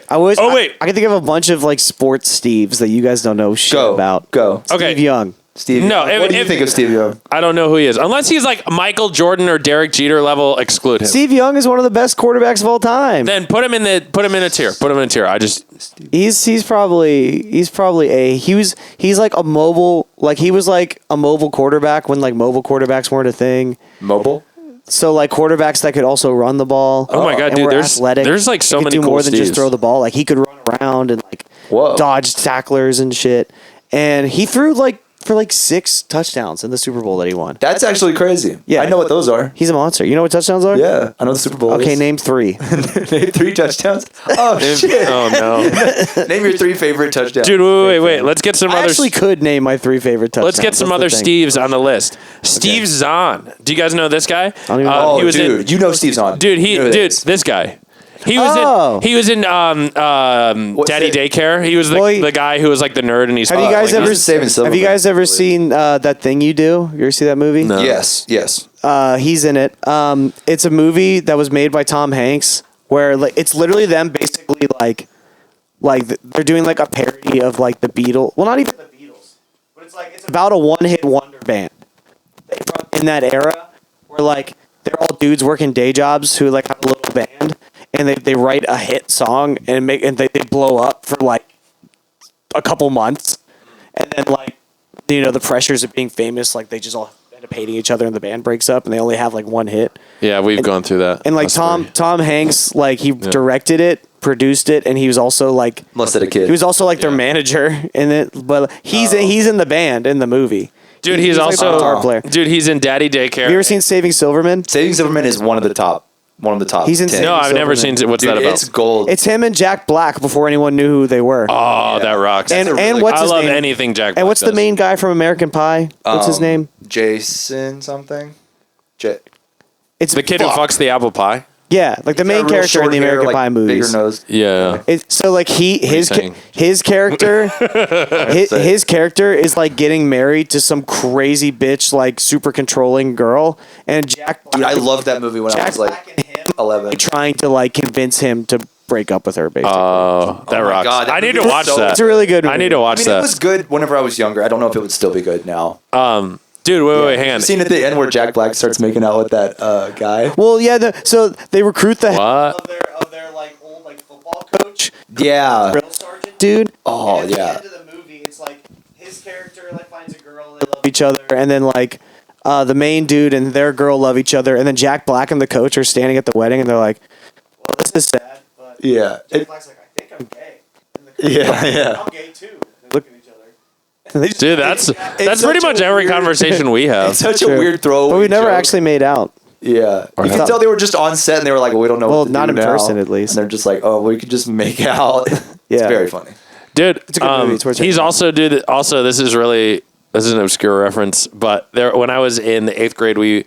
I wait. can think of a bunch of like sports Steves that you guys don't know shit about. Go. Okay. Steve Young. Steve. No, What do you think of Steve Young? I don't know who he is. Unless he's like Michael Jordan or Derek Jeter level, exclude him. Steve Young is one of the best quarterbacks of all time. Then put him in a tier. Put him in a tier. He's probably he's like a mobile, like he was like a mobile quarterback when like mobile quarterbacks weren't a thing. Mobile? So like quarterbacks that could also run the ball. Oh my God, and dude! were There's athletic. like so He could many do cool more than just Steves. throw the ball. Like he could run around and like dodge tacklers and shit. And he threw like for like 6 touchdowns in the Super Bowl that he won. That's actually crazy. Yeah. I know what those are. He's a monster. You know what touchdowns are? Yeah, I know the Super Bowl. Okay, is. name 3. Name 3 touchdowns. Oh shit! Oh no, Name your 3 favorite touchdowns. dude! Wait! Let's get some I other. actually could name my 3 favorite touchdowns. Let's get some other That's the thing. Steves on the list. Steve Zahn. Do you guys know this guy? I don't even know. Oh, he was dude, you know Steve's on. Dude, You know who that is. this guy. He Oh. was in Daddy it? Daycare. He was Boy. the guy who was like the nerd, and he's Have you like, guys like, ever he's Saving have you Silverman, guys ever I believe. seen That Thing You Do? You ever see that movie? No. Yes. He's in it. It's a movie that was made by Tom Hanks, where like it's literally them basically like they're doing like a parody of like the Beatles. Well, not even the Beatles, but it's about a one-hit wonder band in that era, where like they're all dudes working day jobs who like have a little band, and they write a hit song and they blow up for like a couple months, and then like the pressures of being famous, like they just all end up hating each other and the band breaks up and they only have like one hit. Yeah, we've gone through that. And like Us Tom three. Hanks, like he directed it, produced it, and he was also like Must have a kid. he was also like their manager in it. But he's in the band in the movie. Dude, he's like also the guitar player. Dude, he's in Daddy Daycare. Have you ever seen Saving Silverman? Saving Silverman is one of the top. He's in 10. No, I've never seen. Silverman. What's Dude, that about? it's gold. It's him and Jack Black before anyone knew who they were. Oh, that rocks. and really and good- what's I his love name? anything Jack. And Black what's the does. main guy from American Pie? What's his name? Jason something. It's The kid who fucks the apple pie. Yeah, like the main character in the American Pie movies. Bigger nose. Yeah. So like saying? his character his character is like getting married to some crazy bitch like super controlling girl, and Jack Dude, I loved that movie when I Jack was like Black and him 11. trying to like convince him to break up with her basically. Oh, that Oh my rocks. God, that I need movie to was watch so- that. It's a really good I need to movie. watch I mean, that. it was good whenever I was younger. I don't know if it would still be good now. Dude, wait, hang on. I've seen at the end where Jack Black starts making out with that guy. Well, yeah, so they recruit the What? of their like old like football coach, Yeah. drill sergeant dude. Oh, And at yeah. the end of the movie, it's like his character like finds a girl, they love each other, and then like the main dude and their girl love each other, and then Jack Black and the coach are standing at the wedding, and they're like, "Well, this is sad, but Yeah. Jack Black's like, I think I'm gay." And the coach Yeah, is like, yeah. I'm gay too. They look at each other. And they just- Dude, that's It's pretty such a much every weird- conversation we have. It's such a True. weird throwaway But we never joke. actually made out. Yeah. You not. can tell they were just on set and they were like, well, we don't know Well, what to not do in now. person, at least. And they're just like, oh, we could just make out. It's Yeah. very funny. Dude, It's a good movie. It's worth he's checking out. also this is an obscure reference, but when I was in the 8th grade, we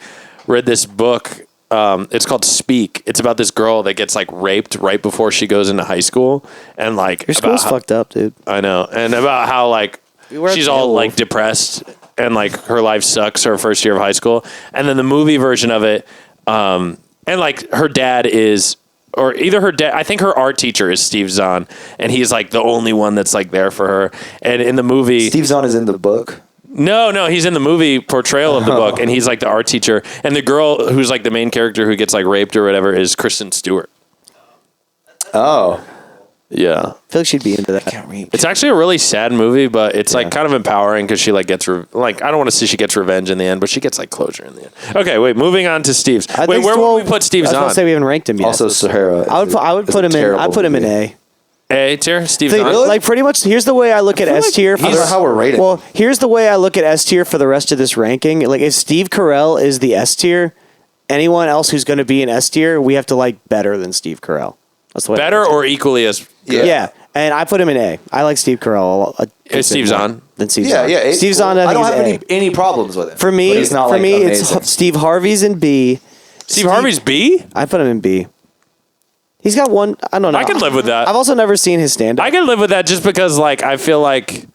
read this book. It's called Speak. It's about this girl that gets like raped right before she goes into high school, and like Your school's about how- fucked up, dude. I know, and about how like were at she's the all Wolf. like depressed and like her life sucks her first year of high school, and then the movie version of it, and like her dad is. Or either her dad, I think her art teacher is Steve Zahn, and he's like the only one that's like there for her. And in the movie, Steve Zahn is in the book. no, he's in the movie portrayal of the book, and he's like the art teacher. And the girl who's like the main character who gets like raped or whatever is Kristen Stewart. Oh. Yeah, I feel like she'd be into that. it's actually a really sad movie, but it's like kind of empowering because she like gets like I don't want to say she gets revenge in the end, but she gets like closure in the end. Okay, wait, moving on to Steve's. I Wait, think where well, would we put Steve I was Zahn? gonna say we haven't ranked him yet. Also, Sahara. I would is put a him in. terrible I'd put him in movie. A. A tier, Steve Think- Zahn. Like pretty much. Here's the way I look at S tier. I don't know how we're rating. Well, here's the way I look at S tier for the rest of this ranking. Like if Steve Carell is the S tier, anyone else who's going to be an S tier, we have to like better than Steve Carell. That's the way. Better or equally as good? Yeah. And I put him in A. I like Steve Carell. Is Steve Zahn? Than Steve Yeah, Zahn. yeah. it's Steve cool. Zahn. I don't have think is A. any problems with it. For me, But he's not, for like, me, amazing. it's Steve Harvey's in B. Steve Harvey's B? I put him in B. He's got one. I don't know. I can live with that. I've also never seen his stand up. I can live with that just because, like, I feel like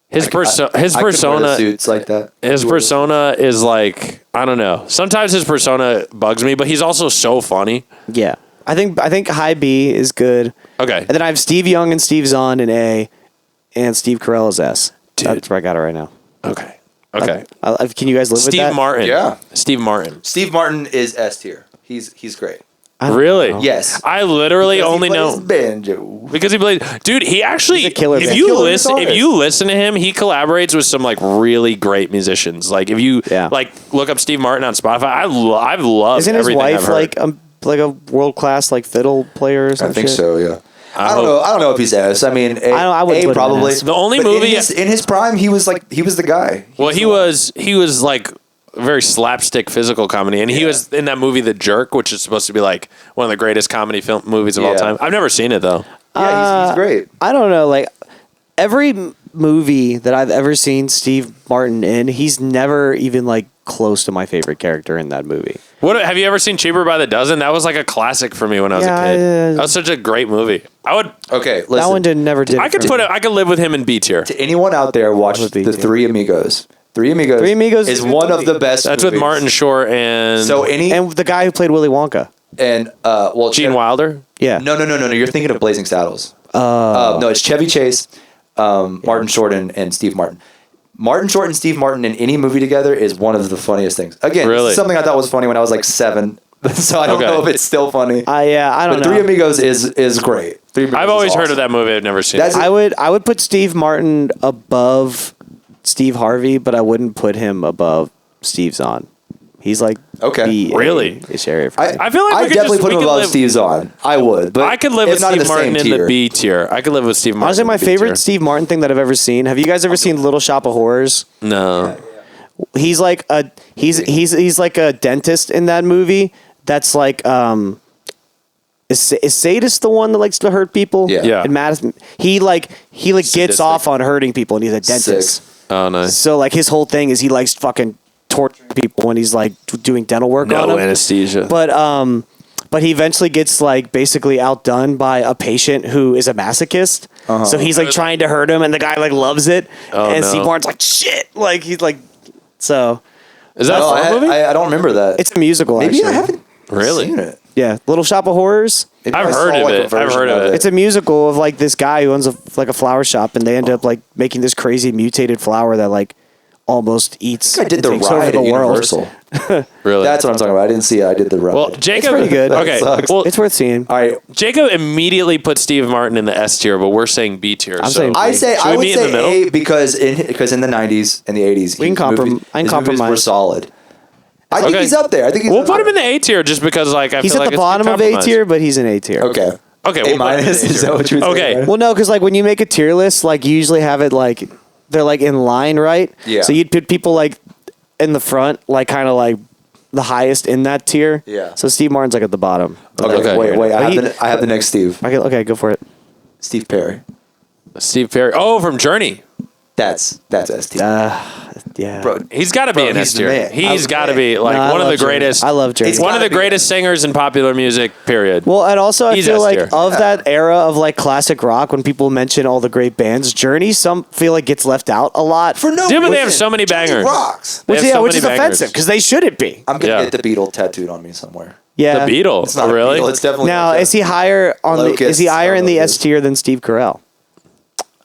his I could wear persona, the suits like that. his persona is like, I don't know. Sometimes his persona bugs me, but he's also so funny. Yeah. I think high B is good. Okay, And then I have Steve Young and Steve Zahn in A, and Steve Carell is S. Dude. That's where I got it right now. Okay. Okay. Can you guys live with that? Steve Martin. Yeah. Steve Martin. Steve Martin is S tier. He's great. I don't Really? know. Yes. I literally Because he only plays know banjo. because he played. Dude, he actually. He's a killer if band. you Killer listen, if guitarist. you listen to him, he collaborates with some like really great musicians. Like if you like look up Steve Martin on Spotify, I've loved. Isn't his everything I've wife heard. like a world class like fiddle player or something? I think so. Yeah. I hope- don't know if he's S. I mean, I wouldn't put him in probably. S. The only But movie- in his prime, he was the guy. Well, he was like a very slapstick physical comedy, and he was in that movie The Jerk, which is supposed to be like one of the greatest comedy film movies of all Yeah. time. I've never seen it though. Yeah, he's great. I don't know. Like every movie that I've ever seen Steve Martin in, he's never even like close to my favorite character in that movie. What have you ever seen Cheaper by the Dozen? That was like a classic for me when I was a Yeah, kid. yeah. That was such a great movie. I would. Okay, listen. That one never did. I could I could live with him in B tier. To anyone out there, watch would be the too. Three Amigos. Three Amigos. Three Amigos is is a one of movie. the best. That's with movies. Martin Short and So and the guy who played Willy Wonka. Gene Wilder. Yeah. No. You're thinking of Blazing Saddles. No, it's Chevy Chase, Martin Short, and Steve Martin. Martin Short and Steve Martin in any movie together is one of the funniest things. Again, this Really? is something I thought was funny when I was like 7, so I don't Okay. know if it's still funny. I don't But know. Three Amigos is great. Three Amigos I've is always heard awesome. of that movie. I've never seen That's- it. I would put Steve Martin above Steve Harvey, but I wouldn't put him above Steve Zahn. He's like Okay. B, Really? ish area for me. I feel like we I could definitely just- put we him could above live- Steve Zahn. I would, but I could live if with not Steve in the Martin same in the tier. B tier. I could live with Steve Martin. Honestly, in my the B favorite tier. Steve Martin thing that I've ever seen. Have you guys ever seen Little Shop of Horrors? No. He's like he's like a dentist in that movie. That's like is Sadist the one that likes to hurt people? Yeah. Yeah. And Madison, he gets Sadistic. off on hurting people, and he's a dentist. Oh, nice. So like his whole thing is he likes fucking torturing people when he's like doing dental work on No them. anesthesia. But he eventually gets like basically outdone by a patient who is a masochist. So he's like trying to hurt him, and the guy like loves it. Oh, and no. Steve Martin's like shit. Like he's like, so Is that a No, horror movie? I don't remember that. it's a musical. Maybe actually. I haven't Really? seen it. Yeah, Little Shop of Horrors. Maybe I've I heard saw, of like, a it. I've version heard of it. It's a musical of like this guy who owns a flower shop, and they end up like making this crazy mutated flower that like almost eats. I did the takes over ride the at world. Universal. Really? That's what I'm talking about. I didn't see it. I did the ride. well, Jacob. pretty good. Okay. Sucks. Well, It's worth seeing. All right. Jacob immediately put Steve Martin in the S tier, but we're saying B tier. I'm so saying I say Should I we would meet in the say middle? A because in the 90s and the 80s, We can I can his movies compromise. were solid. I think Okay. he's up there. I think he's We'll up put him there. in the A tier just because, like, I He's feel at like the it's a bottom of A compromise. tier, but he's in A tier. Okay. Okay, A we'll put him in minus. A Is tier. that what you were saying? Okay. right? Well, no, because like when you make a tier list, like you usually have it like they're like in line, right? Yeah. So you'd put people like in the front, like kind of like the highest in that tier. Yeah. So Steve Martin's like at the bottom. Okay. Wait. But I have the next Steve. Okay, go for it. Steve Perry. Steve Perry. Oh, from Journey. That's S tier. Yeah. Bro, He's got to be Bro, an he's S the tier. man. He's the got to man. be like No, I one of love the Journey. greatest. I love Journey. It's One of gotta the be. greatest singers in popular music. Period. Well, and also I He's feel S like tier. of that era of like classic rock, when people mention all the great bands, Journey some feel like gets left out a lot. For no Dude, but they reason. have so many Johnny bangers. Rocks. They which have so which many is bangers. offensive because they shouldn't be. I'm gonna Yeah. get the Beatle tattooed on me somewhere. Yeah. The Beatles. It's not Oh, really? a Beatle. It's definitely Now like a- is he higher on the? Is Locusts, he higher in the I don't know. S tier than Steve Carell?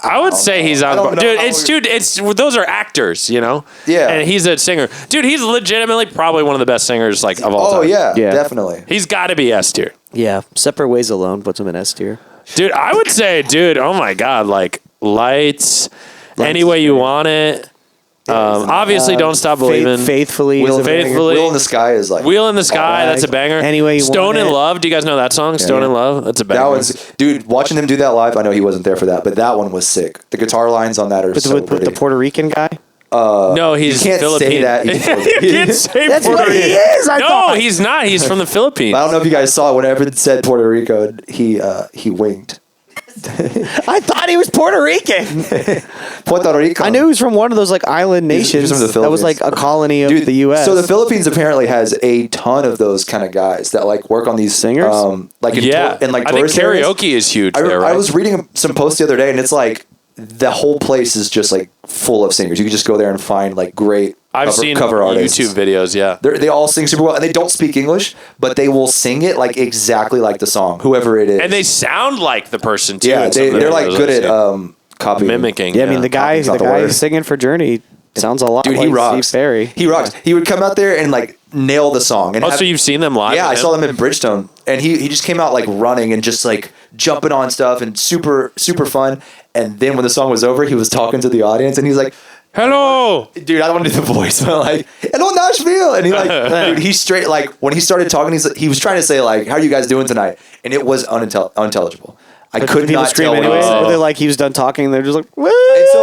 I would say he's I on. don't know Dude, how it's those are actors, you know. Yeah. And he's a singer. Dude, he's legitimately probably one of the best singers like of all Oh time. yeah, Yeah. definitely. He's got to be S tier. Yeah. Separate Ways alone puts him in S tier. Dude, I would say, dude, oh my God, like Lights, Any Way You Want It. Obviously, Don't Stop Believing. Faithfully. Wheel, is a banger. Faithfully. Wheel in the Sky is like Wheel in the Sky, Yeah. that's a banger. Any Way You Stone Want in It. Love. Do you guys know that song? Stone in Love. That's a banger. that one's dude. Watching them do that live, I know he wasn't there for that, but that one was sick. The guitar lines on that are With, so with the pretty. Puerto Rican guy. No, he's You can't say Philippine. that. you can't say That's Puerto what he Rican. is, I no, thought. he's not. He's from the Philippines. I don't know if you guys saw it. Whenever it said Puerto Rico, he winked. I thought he was Puerto Rican. Puerto Rico. I knew he was from one of those like island He's nations from the that was like Philippines. a colony of Dude, the U.S. So the Philippines apparently has a ton of those kind of guys that like work on these Singers? like in Yeah. in like I think tourist areas. karaoke is huge I, there, right? I was reading some posts the other day, and it's like the whole place is just like full of singers. You can just go there and find like great I've seen cover artists. YouTube videos, yeah. They all sing super well, and they don't speak English, but they will sing it like exactly like the song, whoever it is. And they sound like the person, too. yeah, in some of the they're like videos good I've at seen. copying. mimicking. yeah, I mean the guy Copying's not the word. singing for Journey Sounds a lot Dude, like he rocks. Steve Perry. He rocks. He would come out there and like nail the song. And Oh, so you've seen them live? Yeah, I with saw him? them in Bridgestone, and he just came out like running and just like jumping on stuff and super fun. And then when the song was over, he was talking to the audience, and he's like, Hello. dude, I don't want to do the voice, but like, hello Nashville, and he like, dude, he straight like when he started talking, he was trying to say like, how are you guys doing tonight? And it was unintelligible. I could People not scream tell what he anyway. was saying. Or they're like, he was done talking. They're just like, "Woo!"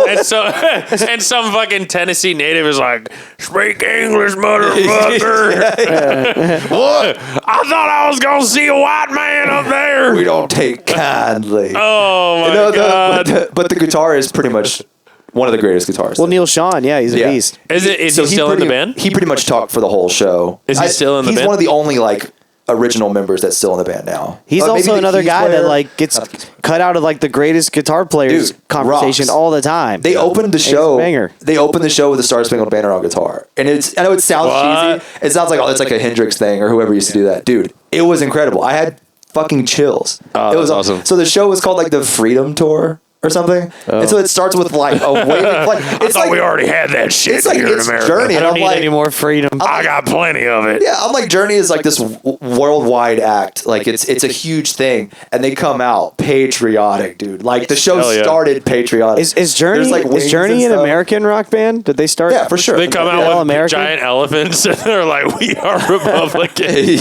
And so, And some fucking Tennessee native is like, speak English, motherfucker. What? I thought I was going to see a white man up there. we don't take kindly. Oh, my No, God. but the guitar is pretty much one of the greatest guitarists. Well, Neil Sean, yeah, he's a Yeah. beast. Is he still in the band? He pretty much talked for the whole show. Is he still in the he's band? one of the only like original members that's still in the band now. He's Maybe also the another keys guy that player. like gets cut out of like the greatest guitar players Dude, conversation rocks. all the time. They opened the show. banger. They opened the show with the Star Spangled Banner on guitar, and I know it sounds What? cheesy. It sounds like it's like a Hendrix thing or whoever used to do that. Dude, it was incredible. I had fucking chills. Oh, it was that's awesome. So the show was called like the Freedom Tour or something, and so it starts with like a waving flag. I It's thought like we already had that shit it's like here in it's America. Journey, I and don't I'm need like, any more freedom. I got plenty of it. yeah, I'm like Journey is like this worldwide act. Like it's a huge thing, and they come out patriotic, dude. Like the show Hell yeah. started patriotic. Is Journey There's, like, wings is Journey and an stuff. American rock band? Did they start? Yeah, for sure. They come All out with American? giant elephants and they're like, we are Republicans.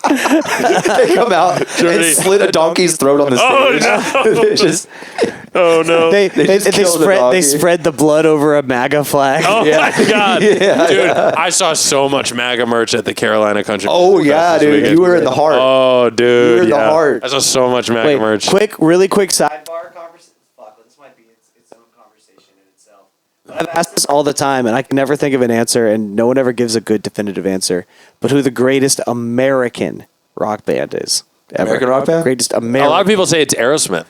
They come out Journey. and slit a donkey's throat on the stage. Oh, no. They just Oh, no. They just kill the spread donkey. the blood over a MAGA flag. Oh, Yeah. my God. Yeah, Dude, yeah. I saw so much MAGA merch at the Carolina Country. Oh Fest yeah, this dude, weekend. you were in the heart. Oh, dude. You were in the yeah. heart. I saw so much MAGA Wait, merch. really quick sidebar conversation. Fuck, this might be its own conversation in itself. I've asked this all the time, and I can never think of an answer, and no one ever gives a good definitive answer. But who the greatest American rock band is? Ever. American rock band? Greatest A American. lot of people say it's Aerosmith,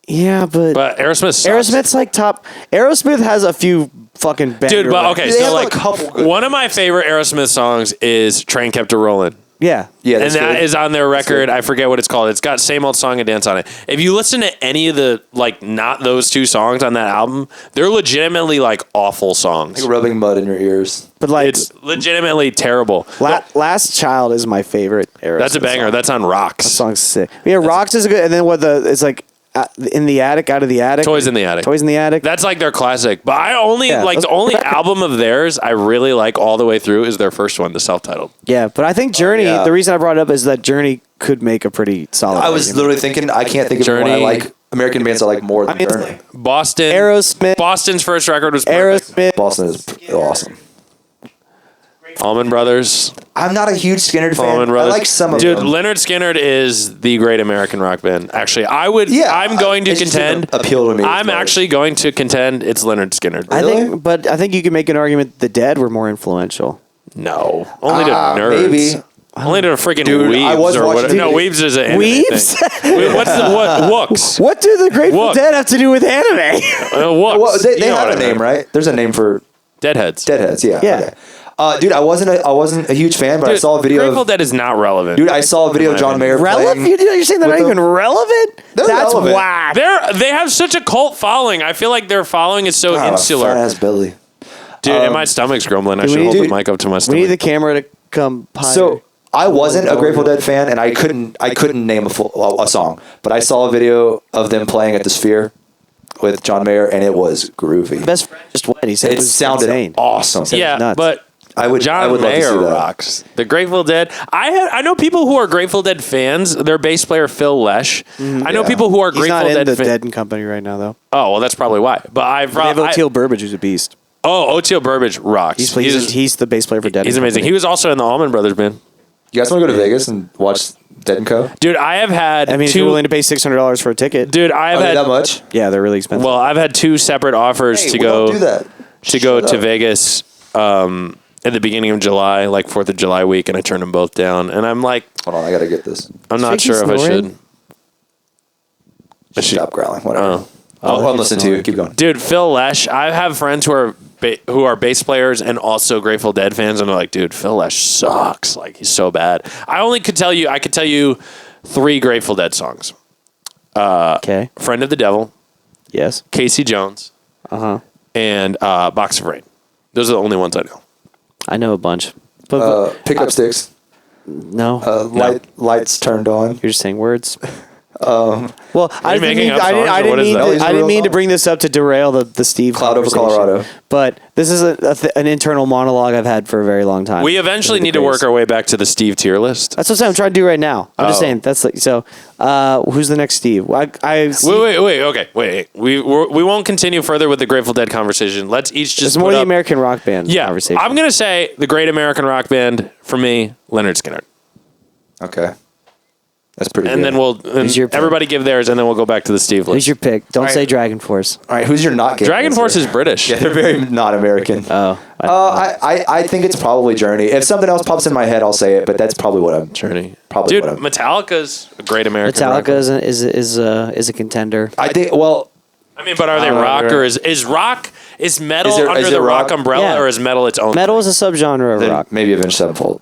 Yeah, but Aerosmith sucks. Aerosmith's like top. Aerosmith has a few fucking banger Dude, but records. okay, They so have a like couple good one of my favorite Aerosmith songs is "Train Kept a Rollin'," Yeah. Yeah, and that's that good. is on their record. good. I forget what it's called. It's got "Same Old Song and Dance" on it. If you listen to any of the like not those two songs on that album, they're legitimately like awful songs. Like rubbing mud in your ears. But like It's legitimately terrible. Last Child is my favorite Aerosmith. That's a banger. Song. That's on Rocks. That song's sick. Yeah, Rocks is a good. And then it's like in the attic, out of the attic. Toys in the Attic. Toys in the attic. That's like their classic. But I only Yeah, like those the only are- album of theirs I really like all the way through is their first one, the self-titled. Yeah, but I think Journey. yeah. The reason I brought it up is that Journey could make a pretty solid. I was argument. literally thinking, I can't think of one I Journey. like. American bands I like more than I mean, it's Journey. like Boston. Aerosmith. Boston's first record was perfect. Aerosmith. Boston is awesome. Allman Brothers. I'm not a huge Skinner fan. Allman I Brothers. like some of Dude, them. Leonard Skinner is the great American rock band. Actually, I would. Yeah, I'm going to it just didn't contend. appeal to me as I'm much. actually going to contend it's Leonard Skinner. I Really? think you can make an argument the Dead were more influential. No, only to nerds. maybe. Only to freaking Dude, Weebs I was or watching- whatever. No, Dude, Weebs is an anime Weebs? thing. Wait, what's the what? Wooks. What do the Grateful What? Dead have to do with anime? Wooks. Well, they You know have what a I name, mean. right? There's a name for Deadheads. Deadheads. Yeah. Yeah. Okay. Dude, I wasn't a huge fan, but I Dude, saw a video. Grateful Of, Dead is not relevant. dude, I saw a video of John Mayer Relevant? playing. You're saying they're not with even them. relevant? They're That's relevant. whack. They have such a cult following. I feel like their following is so insular. Fat ass Billy. Dude, and my stomach's grumbling. I should hold the mic up to my We stomach. need the camera to come. So I wasn't a Grateful Dead fan, and I couldn't name a song. But I saw a video of them playing at the Sphere with John Mayer, and it was groovy. best friend just went. He said it It was sounded insane. awesome. yeah, nuts. but I would John love to Mayer see that. rocks. The Grateful Dead. I know people who are Grateful Dead fans. Their bass player Phil Lesh. I know Yeah. people who are He's Grateful not in Dead the fans. Dead and Company right now, though. Oh well, that's probably why. But They have Oteil Burbage, who's a beast. Oteil Burbage rocks. He's the bass player for Dead. He's and amazing. Company. He was also in the Allman Brothers band. You guys want to go to Vegas and watch Dead and Co? Dude, I have had I mean, if you're willing to pay $600 for a ticket, Dude, I have Are they had that much? yeah, they're really expensive. Well, I've had two separate offers Hey, to we go don't do that. to go Shut to up. Vegas at the beginning of July, like 4th of July week, and I turned them both down. And I'm like, Hold on, I gotta get this. I'm not Tricky sure if I snoring? should. I should. Stop growling. Whatever. Oh. I'll listen to you. Keep going. Dude, Phil Lesh. I have friends who are bass players and also Grateful Dead fans, and they're like, dude, Phil Lesh sucks. Like, he's so bad. I could tell you 3 Grateful Dead songs. Okay. Friend of the Devil, Yes. Casey Jones, Uh huh. and Box of Rain. Those are the only ones I know. I know a bunch. But Pickup sticks. no. Lights turned on. You're just saying words. Well, I didn't making mean, up I didn't, songs, I or didn't what is mean, that? to, These are I didn't real mean to songs. bring this up to derail the Steve Cloud over conversation. Colorado. But this is an internal monologue I've had for a very long time. We eventually need to work our way back to the Steve tier list. That's what I'm trying to do right now. I'm just Oh. saying that's like so. Who's the next Steve? I see, Wait. We won't continue further with the Grateful Dead conversation. Let's each just it's more put the up- American rock band Yeah, conversation. I'm gonna say the Great American Rock Band for me, Leonard Skinner, Okay. That's pretty and good. then your pick? everybody give theirs, and then we'll go back to the Steve Who's list. your pick? Don't say right. Dragon Force. All right, who's your not game Dragon answer? Force is British. Yeah, they're very not American. Oh, I think it's probably Journey. If something else pops in my head, I'll say it, but that's probably what I'm. Journey. Probably Dude, what I'm. Metallica's a Great American Rock Metallica is a contender. I think. Well, I mean, but are they don't know, rock right. or is rock is metal Is it- under is the it rock rock? umbrella Yeah. or is metal its own? Metal is a subgenre of then rock. maybe Avenged Sevenfold.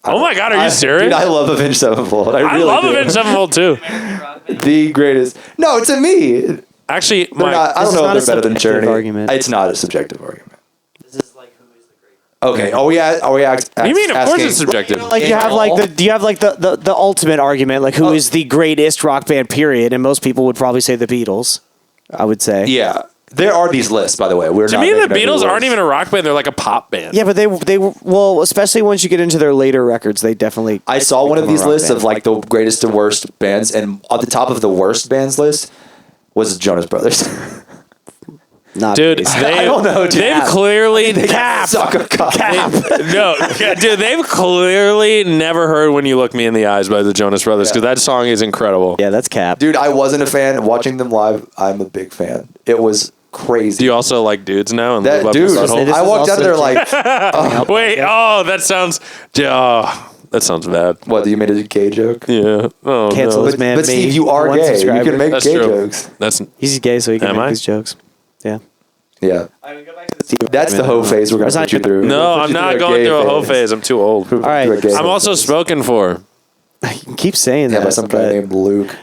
Oh my God, are you serious? Dude, I love Avenged Sevenfold. I I really love do. Avenged Sevenfold too. The greatest. No, to me, Actually, they're not, I This don't is know not if they're a better than subjective Journey. argument. It's not a subjective argument. This is like who is the great. Okay. Are we you mean of course asking- it's subjective? Like you have like the ultimate argument, like who is the greatest rock band period, and most people would probably say the Beatles. I would say. Yeah. There are these lists, by the way. We're To not me, the making a new Beatles aren't list. even a rock band; they're like a pop band. Yeah, but they well, especially once you get into their later records, they definitely. I saw one of become a these rock lists band. of like the greatest and worst bands, and at the top of the worst bands list was Jonas Brothers. Not Dude, based. they, I don't know, dude. they've clearly Suck a cock. dude, they've clearly never heard "When You Look Me in the Eyes" by the Jonas Brothers because that song is incredible. Yeah, that's cap. Dude, I wasn't a fan. Watching them live, I'm a big fan. It was crazy. Do you also like dudes now? And that live up dude, your butthole? This I is walked out also there like, Wait, that sounds bad. what? You made a gay joke? Yeah. Oh Cancel no. this But, man. but Steve, me, you are one gay. subscriber. You can make That's gay true. jokes. That's He's gay, so he can Am make I? these jokes. Yeah. Yeah. That's the hoe phase we're going to That's put you not- through. no. We'll put I'm you not through going gay through a whole phase. I'm too old. All right. Through a gay I'm also phase. spoken for. You keep saying Yeah, that. by some guy but- named Luke.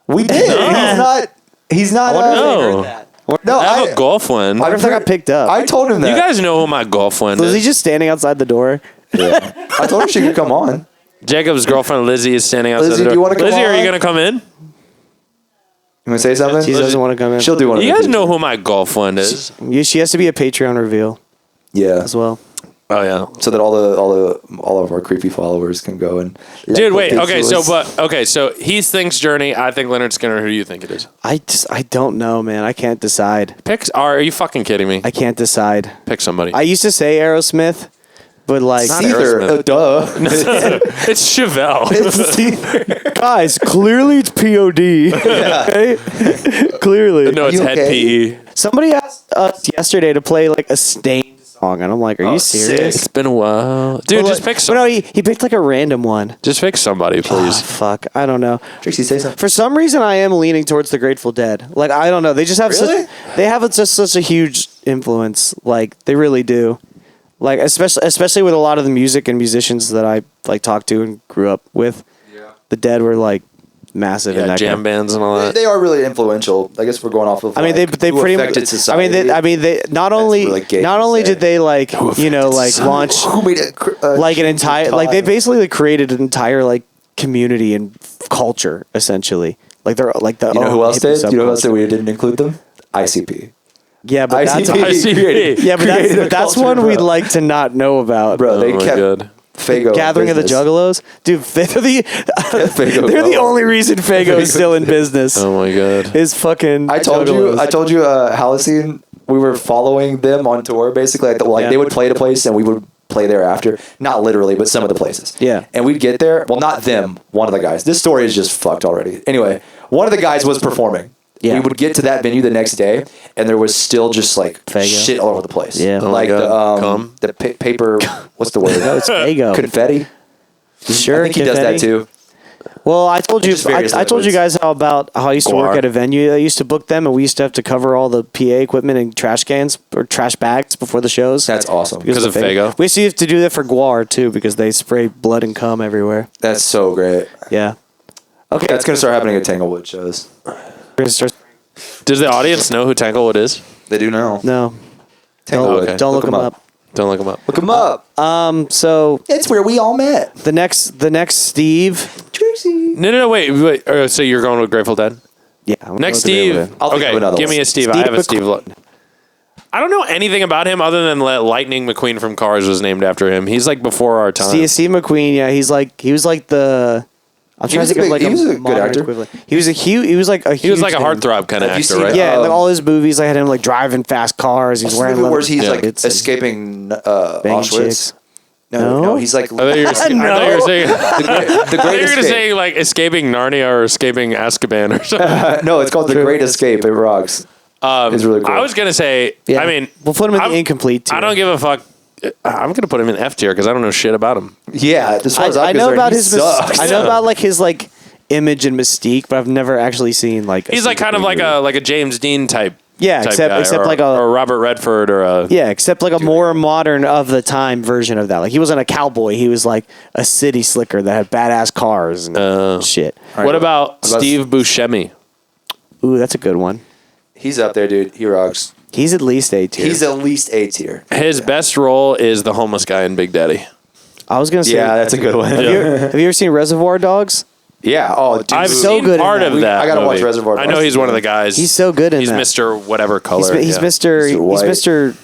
We did. No. He's not. No. No, I have a girlfriend. What if I got picked up? I told him that. You guys know who my girlfriend Was he is. just standing outside the door? I told her she could come on. Jacob's girlfriend Lizzie is standing outside Lizzie, the door. do you wanna come Lizzie, are you on? going to come in? You want to say something? She doesn't want to come in. She'll do one. of You the guys features. know who my girlfriend is. Yeah, she has to be a Patreon reveal Yeah. as well. Oh yeah. So that all of our creepy followers can go and. Dude, wait. let Okay, the so he thinks Journey. I think Leonard Skinner. Who do you think it is? I don't know, man. I can't decide. Are you fucking kidding me? I can't decide. Pick somebody. I used to say Aerosmith, but like Not Either. Aerosmith. Duh. It's Chevelle. guys, clearly it's POD. Okay? Clearly. No, it's You Head okay? PE. Somebody asked us yesterday to play like a Stained song, and I'm like, are you serious? It's been a while, dude. Well, Just pick but some. no, he picked like a random one. Just pick somebody, Oh, please. fuck. I don't know. Trixie, say something. For some reason, I am leaning towards the Grateful Dead. Like, I don't know. They just have Really? they have just such a huge influence. Like, they really do. Like, especially with a lot of the music and musicians that I like talked to and grew up with. Yeah. The Dead were like massive in Yeah, that jam kind. bands and all that. They are really influential. I guess we're going off of. I mean, like, they who pretty affected much. society. I mean, they not only really gay not to only say. did they like like launch Who made it? like an entire like they basically like, created an entire like community and culture essentially. Like they're like the You know who else hippie did? You know who else subculture. did? We didn't include them. ICP. Yeah, but that's ICP. yeah, but Created a that's culture, one bro. we'd like to not know about, Bro, Oh they my kept God. Fago. Gathering of the Juggalos, dude. They're the Fago they're the going. only reason Fago is still in business. Oh my God. Is fucking. I told Juggalos. you, Halcyon, we were following them on tour, basically. Like, Yeah. they would play at a place and we would play thereafter. Not literally, but some of the places. Yeah. And we'd get there. Well, not them. One of the guys. This story is just fucked already. Anyway, one of the guys was performing. Yeah. We would get to that venue the next day, and there was still just like Fago. shit all over the place. Yeah. Oh my like God. Cum? the paper. What's the word? No, it's Fago. Confetti. Sure, I think he does that confetti. too. Well, I told you, Just various I told you liquids. guys how I used to work Guar. at a venue. I used to book them, and we used to have to cover all the PA equipment in trash cans or trash bags before the shows. That's awesome. Because of Fago? We used to have to do that for Guar too, because they spray blood and cum everywhere. That's so great. Yeah. Okay. That's gonna start happening at Tanglewood shows. We're gonna start- Does the audience know who Tanglewood is? They do know. No. Tanglewood. okay. Don't look him up. Don't look him up. Look him up. So It's where we all met. the next Steve. Trixie. No, wait. So you're going with Grateful Dead? Yeah. I'm Next going with Steve. I'll think of another Give one. me a Steve. I Steve have a Steve. I don't know anything about him other than Lightning McQueen from Cars was named after him. He's like before our time. Steve McQueen. Yeah, he was like the. I'm trying to think of like he was a good modern actor. equivalent. He was like a He was like a huge name. heartthrob kind of Have you actor, seen- right? Yeah, and like all his movies, I had him like driving fast cars. He's wearing leather where he's like jackets. escaping Banging Auschwitz. chicks. No, No? he's like I thought you were saying, the I great thought you were going to escape. say like escaping Narnia or escaping Azkaban or something. No, it's called The Great Escape. It rocks. It's really cool. I was going to say, Yeah. I mean, We'll put him in I'm- the incomplete tier. I don't give a fuck. I'm going to put him in F tier because I don't know shit about him. Yeah, as far as I I'm know concerned, about he his. sucks. I know about like his like image and mystique, but I've never actually seen like. He's like kind of like a James Dean type. Yeah, type except- guy, except or, like a- or Robert Redford or a Yeah, except like a more modern of the time version of that. Like he wasn't a cowboy; he was like a city slicker that had badass cars and shit. What about Steve Buscemi? Ooh, that's a good one. He's up there, dude. He rocks. He's at least A tier. He's at least A tier. His best role is the homeless guy in Big Daddy. I was gonna say. Yeah, that's a good one. Have you ever seen Reservoir Dogs? Yeah. Oh, dude. I've so seen good in part that. of that. I gotta watch movie. Reservoir I know Dogs. he's one of the guys. He's so good in He's that. Mr. Whatever color. He's yeah. Mr. Mr. White. He's Mr.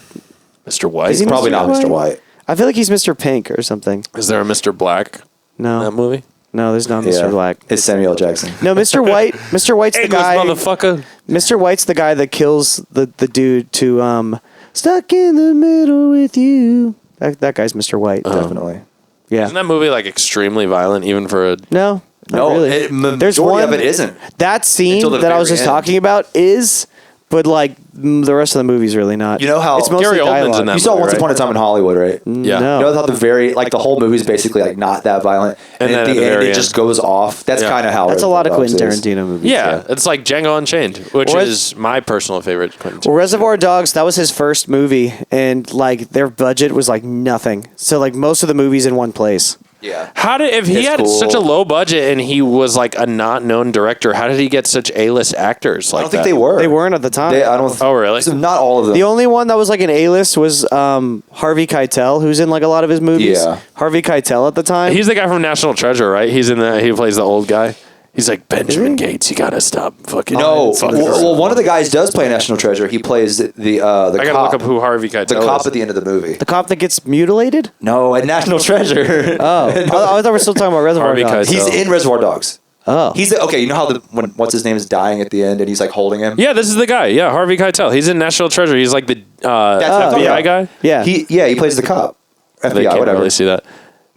Mr. White. Is he Probably not Mr. White. I feel like he's Mr. Pink or something. Is there a Mr. Black in that No, movie? no, there's not Mr. Yeah. Black. It's Samuel Jackson. No, Mr. White. Mr. White's the English guy. motherfucker. Mr. White's the guy that kills the dude to stuck in the middle with you. That guy's Mr. White. Definitely. Yeah. Isn't that movie like extremely violent even for a... No. Not No, really. majority of it isn't. That scene Until the that I was very just end. talking about is, but like the rest of the movie's really not. You know how- it's mostly Gary Oldman's dialogue. in that You saw movie, Once right? Upon a Time in Hollywood, right? Yeah. No. You know how the whole movie's basically like not that violent, and then at at the the end very it end. just goes off. That's Yeah. kind of how That's a lot of Reservoir Quentin Dogs is. Tarantino movies. Yeah, it's like Django Unchained, which Or- is my personal favorite Quentin Tarantino. Well, Reservoir Dogs, that was his first movie, and like their budget was like nothing. So like most of the movies in one place. Yeah. How did if he It's had cool. such a low budget and he was like a not known director? How did he get such A-list actors like I don't think that? they were. They weren't at the time. I don't. Oh, really? So not all of them. The only one that was like an A-list was Harvey Keitel, who's in like a lot of his movies. Yeah. Harvey Keitel at the time. He's the guy from National Treasure, right? He plays the old guy. He's like Benjamin Gates. You gotta stop fucking. no. fucking Well, one of the guys does play National Treasure. He plays the I gotta cop. look up who Harvey Keitel the cop is. at the end of the movie. the cop that gets mutilated. No, at National Treasure. Oh, I thought we were still talking about Reservoir Harvey Dogs. Keitel. He's in Reservoir Dogs. Oh, He's okay. You know how when what's his name is dying at the end, and he's like holding him. Yeah, this is the guy. Yeah, Harvey Keitel. He's in National Treasure. He's like the what I'm talking FBI about. guy. yeah. He plays the cop. They FBI, can't whatever. really see that.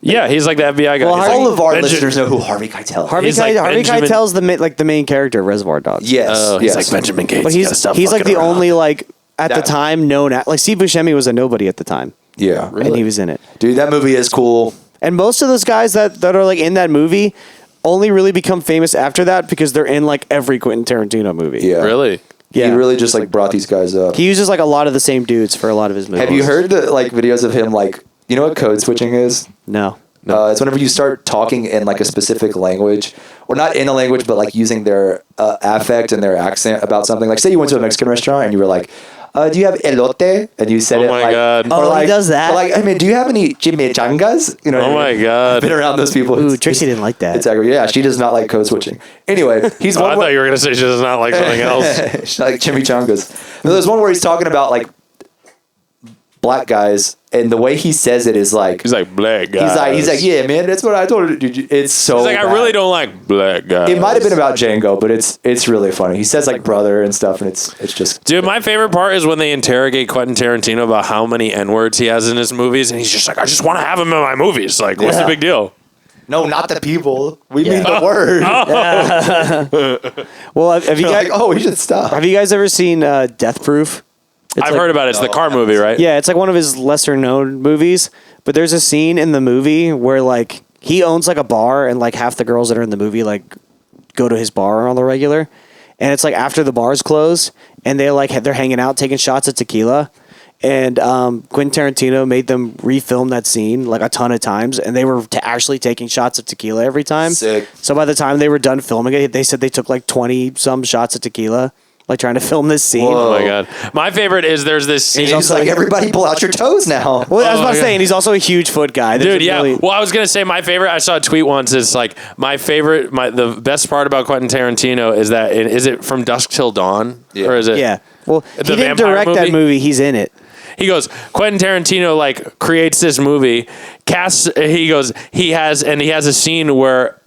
Yeah, he's like the FBI guy. Well, He's Harvey- All like of our Benja- listeners know who Harvey Keitel is. Harvey He's like Benjamin- Keitel's the main character of Reservoir Dogs. Yes. Oh, he's yes. like Benjamin Gates. but You gotta stop he's like fucking the around. only like at the That- time known like Steve Buscemi was a nobody at the time, Yeah. and he was in it. Dude, that movie is cool. And most of those guys that are like in that movie only really become famous after that because they're in like every Quentin Tarantino movie. Yeah. Really. Yeah. He really just like brought these guys up. He uses like a lot of the same dudes for a lot of his movies. Have you heard the like videos of him like you know what code switching is? No. It's whenever you start talking in like a specific language, or not in a language, but like using their affect and their accent about something. Like, say you went to a Mexican restaurant and you were like, "Do you have elote?" And you said Oh it my like, God. or Oh, he like, does that? or like, I mean, do you have any chimichangas? You know, Oh what I my mean? God. I've been around those people. Ooh, It's- Trixie didn't like that. It's aggravating. Yeah, she does not like code switching. Anyway, he's Oh, one. I thought you were gonna say she does not like something else. She's like chimichangas. No, there's one where he's talking about like black guys, and the way he says it is like He's like black guys. he's like, yeah, man, that's what I told her. Dude, it's so. He's like, I bad. really don't like black guys. It might have been about Django, but it's really funny. He says like brother and stuff, and it's just. Dude, my favorite part is when they interrogate Quentin Tarantino about how many N-words he has in his movies, and he's just like, I just want to have him in my movies. Like, what's Yeah. the big deal? No, not the people. We mean the word. Well, have you You're guys like, oh, we should stop. have you guys ever seen Death Proof? It's I've like- heard about it. It's the No, car I movie, right? Yeah, it's like one of his lesser known movies. But there's a scene in the movie where like he owns like a bar, and like half the girls that are in the movie like go to his bar on the regular, and it's like after the bar's closed, and they're hanging out taking shots of tequila. And Quentin Tarantino made them refilm that scene like a ton of times, and they were actually taking shots of tequila every time. Sick. So by the time they were done filming it, they said they took like 20 some shots of tequila, like trying to film this scene. Oh my god, my favorite is there's this scene. He's like, everybody pull out your toes now. Well, I was about to my say, and he's also a huge foot guy. Dude, yeah. Well, I was gonna say my favorite. I saw a tweet once. It's like my favorite. The best part about Quentin Tarantino is that is it From Dusk Till Dawn, or is it? Yeah. Well, he The didn't vampire direct that movie. He's in it. He goes, Quentin Tarantino like creates this movie, he has a scene where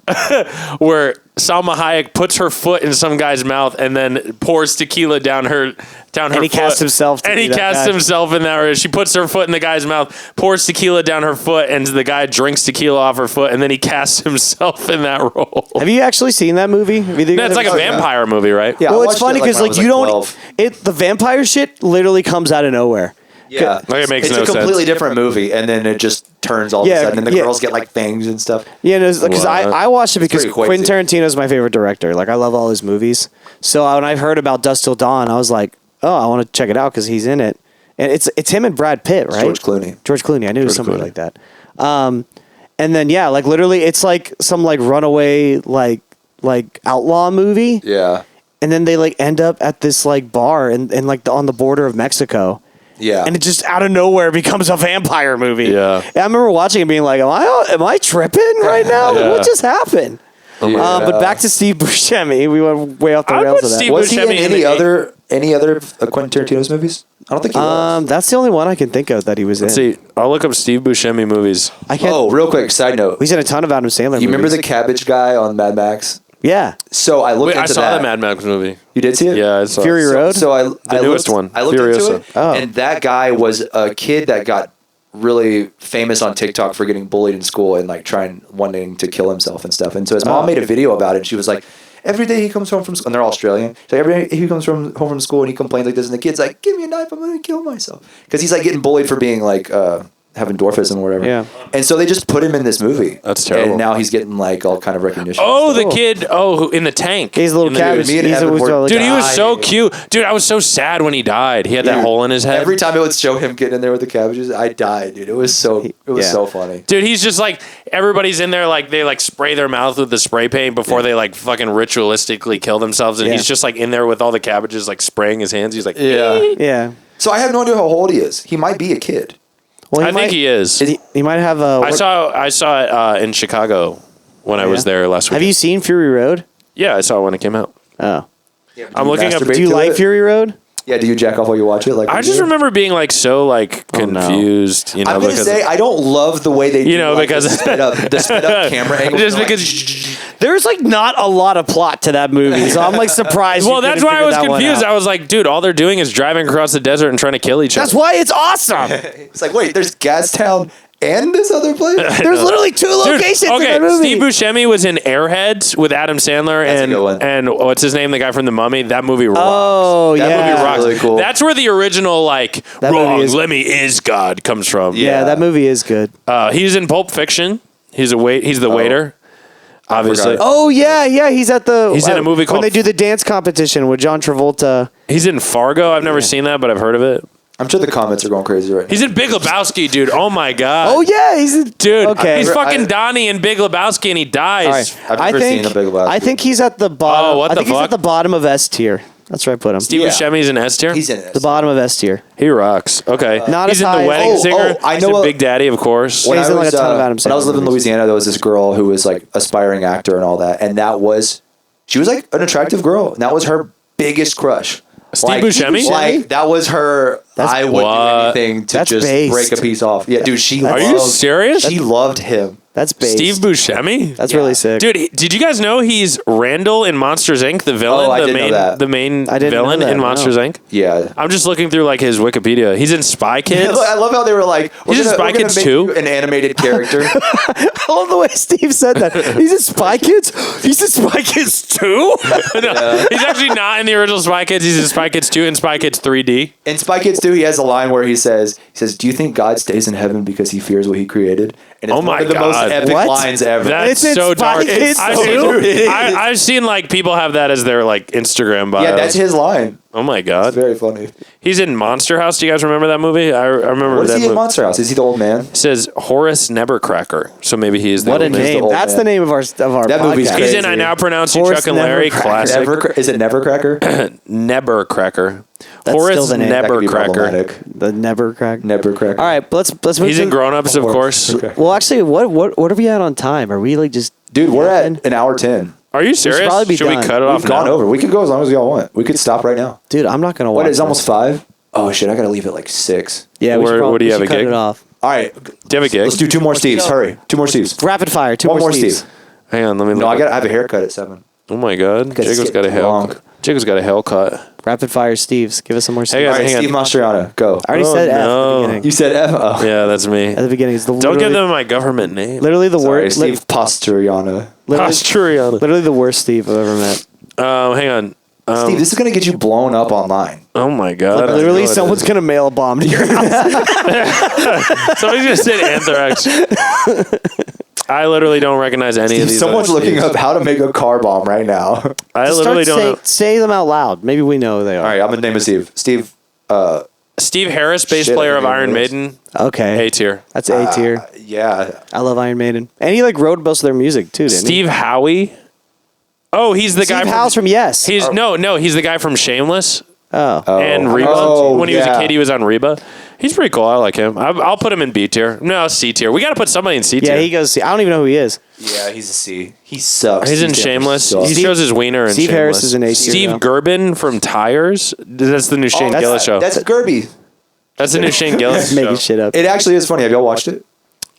where Salma Hayek puts her foot in some guy's mouth and then pours tequila down her And he foot. casts himself to and be he that casts guy. himself in that. She puts her foot in the guy's mouth, pours tequila down her foot, and the guy drinks tequila off her foot, and then he casts himself in that role. Have you actually seen that movie? That's like a vampire movie, right? Yeah, I Well, it's watched funny it, because when I like was, you don't 12. the vampire shit literally comes out of nowhere. Yeah, Like, it makes it's no a completely sense. different movie, and then it just turns all of a sudden, and the girls get like fangs and stuff. Yeah, because I watched it because pretty crazy. Quentin Tarantino is my favorite director. Like I love all his movies. So when I heard about Dusk Till Dawn, I was like, oh, I want to check it out because he's in it, and it's him and Brad Pitt, right? George Clooney. George Clooney. I knew it was somebody Clooney. like that. And then yeah, like literally, it's like some like runaway like outlaw movie. Yeah, And then they like end up at this like bar and like on the border of Mexico. yeah. And it just out of nowhere becomes a vampire movie. Yeah. And I remember watching it being like, am I tripping right now? Yeah. What just happened? But back to Steve Buscemi. We went way off the I rails put of that. Steve Was he in Buscemi in any the- other Quentin Tarantino's movies? I don't think he was. That's the only one I can think of that he was in. Let's see. I'll look up Steve Buscemi movies. I can't. Oh, real quick, side note. He's in a ton of Adam Sandler You remember movies. the cabbage guy on Mad Max? Yeah. So I looked Wait, I into saw that. the Mad Max movie. You did see it? Yeah, I saw Fury it. Road? So I newest looked, one, I looked Furiosa. into it, Oh. and that guy was a kid that got really famous on TikTok for getting bullied in school and like wanting to kill himself and stuff. And so his mom made a video about it. And she was like, every day he comes home from school, and they're Australian. So every day he comes home from school and he complains like this, and the kid's like, "Give me a knife, I'm gonna kill myself," because he's like getting bullied for being like having dwarfism or whatever. Yeah. And so they just put him in this movie. That's terrible. And now he's getting like all kind of recognition. Oh, the Cool. kid. Oh, who in the tank. He's a little In the- cabbage. me and He's Evan always were- like, Dude, he was so Dying. cute. Dude, I was so sad when he died. He had that Dude, hole in his head. Every time it would show him getting in there with the cabbages, I died, dude. It was so Yeah. so funny. Dude, he's just like everybody's in there, like they like spray their mouth with the spray paint before they like fucking ritualistically kill themselves, and Yeah. he's just like in there with all the cabbages, like spraying his hands. He's like, Yeah. So I have no idea how old he is. He might be a kid. Well, I think he is. He might have a. I saw it in Chicago when I was there last week. Have you seen Fury Road? Yeah, I saw it when it came out. Oh. I'm looking up. masturbate Do you to like it? Fury Road? Yeah, do you jack off while you watch it? Like I just remember being like so like Oh, no. confused, you know, I'm gonna because say I don't love the way they You do, know, like, because- the sped up camera angle. just They're like, because. There's like not a lot of plot to that movie, so I'm like surprised. Well, you that's couldn't why I figure was that one confused. out. I was like, dude, all they're doing is driving across the desert and trying to kill each That's other. why it's awesome. it's like, wait, there's Gastown and this other place? There's literally two locations in okay, that movie. Steve Buscemi was in Airheads with Adam Sandler That's a good one. and what's his name, the guy from The Mummy. That movie rocks. Oh, that yeah. movie rocks. Really cool. That's where the original like That movie wrong. is- Lemmy is God comes from. Yeah, that movie is good. He's in Pulp Fiction. He's the waiter. Obviously, forgot. Oh yeah, he's at the. He's in a movie when called- they do the dance competition with John Travolta. he's in Fargo. I've never seen that, but I've heard of it. I'm sure the comments are going crazy right now. He's in Big Lebowski, dude. Oh my god. Oh yeah, he's a, Dude, Okay, he's I- fucking Donnie in Big Lebowski, and he dies. all right. I've never seen The Big Lebowski. I think he's at the bottom. Oh, what I the think he's fuck? at the bottom of S tier. That's where I put him. Steve Yeah. Buscemi's in S tier. He's in it. The bottom of S tier. He rocks. Okay. Not he's as in high The as- Wedding Oh, Singer. I He's know in what- Big Daddy, of course. When He's in like a ton of Adam when I was Sandler living in movies. Louisiana, there was this girl who was like aspiring actor and all that, and she was like an attractive girl, and that was her biggest crush. Steve Buscemi? Like that was her. I would What? do anything to That's just based. break a piece off. Yeah, dude, she. Are you serious? She loved him. That's based. Steve Buscemi? That's really sick. Dude, did you guys know he's Randall in Monsters Inc., the villain, Oh, I the didn't know main that. the main I didn't know villain that, in no. Monsters Inc.? Yeah. I'm just looking through like his Wikipedia. He's in Spy Kids. I love how they were like, He's in Spy we're gonna Kids make too? you an animated character. I love the way Steve said that. He's in Spy Kids. He's in Spy Kids too. No, he's actually not in the original Spy Kids. He's in Spy Kids 2 and Spy Kids 3D. In Spy Kids 2, he has a line where he says, "Do you think God stays in heaven because he fears what he created?" And it's Oh my one of the most God. epic What? lines ever. That's It's in so Spy dark. Kids I've too? seen, It is. I've seen like people have that as their like Instagram bio. yeah, that's his line. Oh my god. It's very funny. He's in Monster House. Do you guys remember that movie? I remember What is that he in movie. Monster House? Is he the old man? It says Horace Nevercracker. So maybe he is the What a old man. name! old That's man. the name of our That podcast. movie's He's crazy. in I Now Pronounce You Horace Chuck and Larry. Nevercracker. Classic. Is it Nevercracker? Nevercracker. That's Horace still the name. That could be Nevercracker. problematic. The Never Crack. Nevercracker. All right, let's move. He's to in Grown Ups, of course. Okay. Well, actually, what are we at on time? Are we like just? Dude, we're at an hour 10. Are you serious? probably be Should we done. cut it off We've gone now? over. We could go as long as y'all want. We could stop right now. Dude, I'm not gonna watch. What is it. almost 5? Oh shit! I gotta leave at like 6. Yeah, we Where- should probably, what do you we have, should a cut gig? it off. All right, Do you have a gig? let's do 2 more Steves. Hurry, 2 more Steves. Rapid fire. Two One more Steves. Steve. Hang on, let me look. No, I gotta have a haircut at 7. Oh my god. Because it's Jacob's got a getting long. haircut. Jacob's got a haircut. Rapid fire, Steves. Give us some more. Steves. Hey, All guys, right, hang on. Steve Mastriano, go. I already Oh, said F at no. the beginning. You said F. Oh. Yeah, that's me. At the beginning, it's the Don't give literally- them my government name. literally the Sorry, worst. Steve Pastriano. Pastriano. Literally the worst Steve I've ever met. Hang on. Steve, this is gonna get you blown up online. Oh my god. I Literally, know it someone's is. gonna mail a bomb to your house. Somebody's gonna say anthrax. I literally don't recognize any of these. Someone's other looking Steves. up how to make a car bomb right now. I literally don't know. Say them out loud. Maybe we know who they are. All right, I'm gonna name it Steve. Steve. Steve Harris, bass Shit, player I of don't know Iron who it is. Maiden. Okay, A tier. that's A tier. Yeah. I love Iron Maiden, and he like wrote most of their music too. Didn't Steve Howie. Oh, he's the Steve guy Howe's from Yes. He's no, he's the guy from Shameless Oh, and Reba. Oh, When he was a yeah. kid, he was on Reba. He's pretty cool. I like him. I'll put him in B tier. No, C tier. We got to put somebody in C tier. yeah. He goes. I don't even know who he is. Yeah, he's a C. He sucks. He's in Steve Shameless. sucks. He shows his wiener in Steve Shameless. Harris is in A tier Steve now. Gerben from Tires. That's the new Shane that's, Gillis show. That's Gerby. That's the new Shane Gillis Making show. shit up. It actually is funny. Have y'all watched it?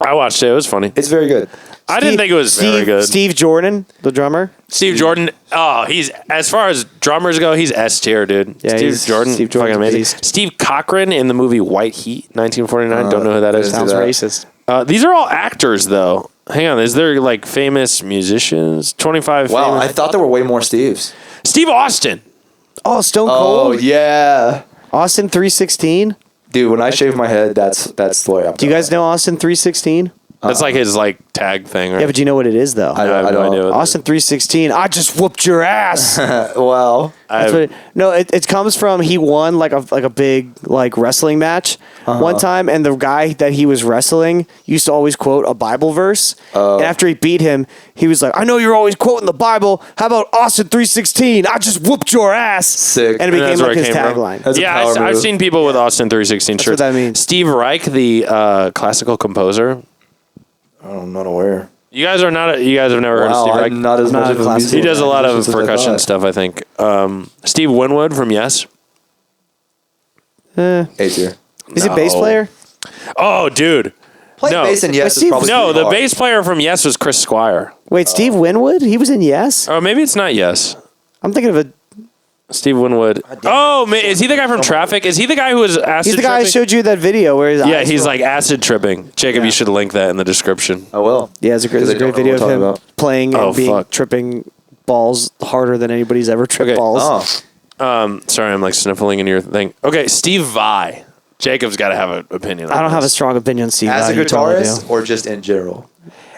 I watched it. It was funny. It's very good. I didn't think it was very good. Steve Jordan, the drummer. Steve Jordan. Oh, he's as far as drummers go, he's S tier, dude. Yeah, Steve he's- Jordan, Steve fucking Jordan's a amazing. beast. Steve Cochran in the movie White Heat, 1949. Don't know who that is. Sounds Sounds that. racist. These are all actors, though. Hang on, is there like famous musicians? 25. Wow, I famous- thought there were way more Steves. Steve Austin. Oh, Stone Oh Cold. yeah, Austin 316. dude. When I shave my head, that's the way I'm. Do you guys know Austin 316? That's like his like tag thing, right? Yeah, but do you know what it is though? I I have no don't- idea. What Austin 316. I just whooped your ass. Well, That's what it comes from. He won like a big like wrestling match one time, and the guy that he was wrestling used to always quote a Bible verse. And after he beat him, he was like, "I know you're always quoting the Bible. How about Austin 316? I just whooped your ass." Sick. And it And became that's where like it his came from. tagline. That's a yeah, power I've move. seen people with Austin 316 shirts. what that means. Steve Reich, the classical composer. I'm not aware. You guys are not. You guys have never heard of Wow, Steve Reich. I'm not as Not much a of a classical- musician. He does a lot of as I percussion thought. stuff, I think. Steve Winwood from Yes. A tier. Is it bass No. player? Oh, dude. Play No. bass and yes Steve- is probably No, pretty the hard. bass player from Yes was Chris Squire. Wait, Steve Winwood? He was in Yes. Oh, maybe it's not Yes. I'm thinking of a. Steve Winwood. Oh, man, is he the guy from Traffic? Is he the guy who was acid He's the guy I tripping? showed you that video where his Yeah, eyes he's were- like acid tripping. Jacob, you should link that in the description. I will. Yeah, it's a great, Because I don't know video what of we're him talking about. playing Oh, and being fuck. tripping balls harder than anybody's ever tripped Okay. balls. Oh, Sorry, I'm like sniffling in your thing. Okay, Steve Vai. Jacob's got to have an opinion on I don't have a this. strong opinion on Steve. as a Vai, you totally guitarist do. or just in general?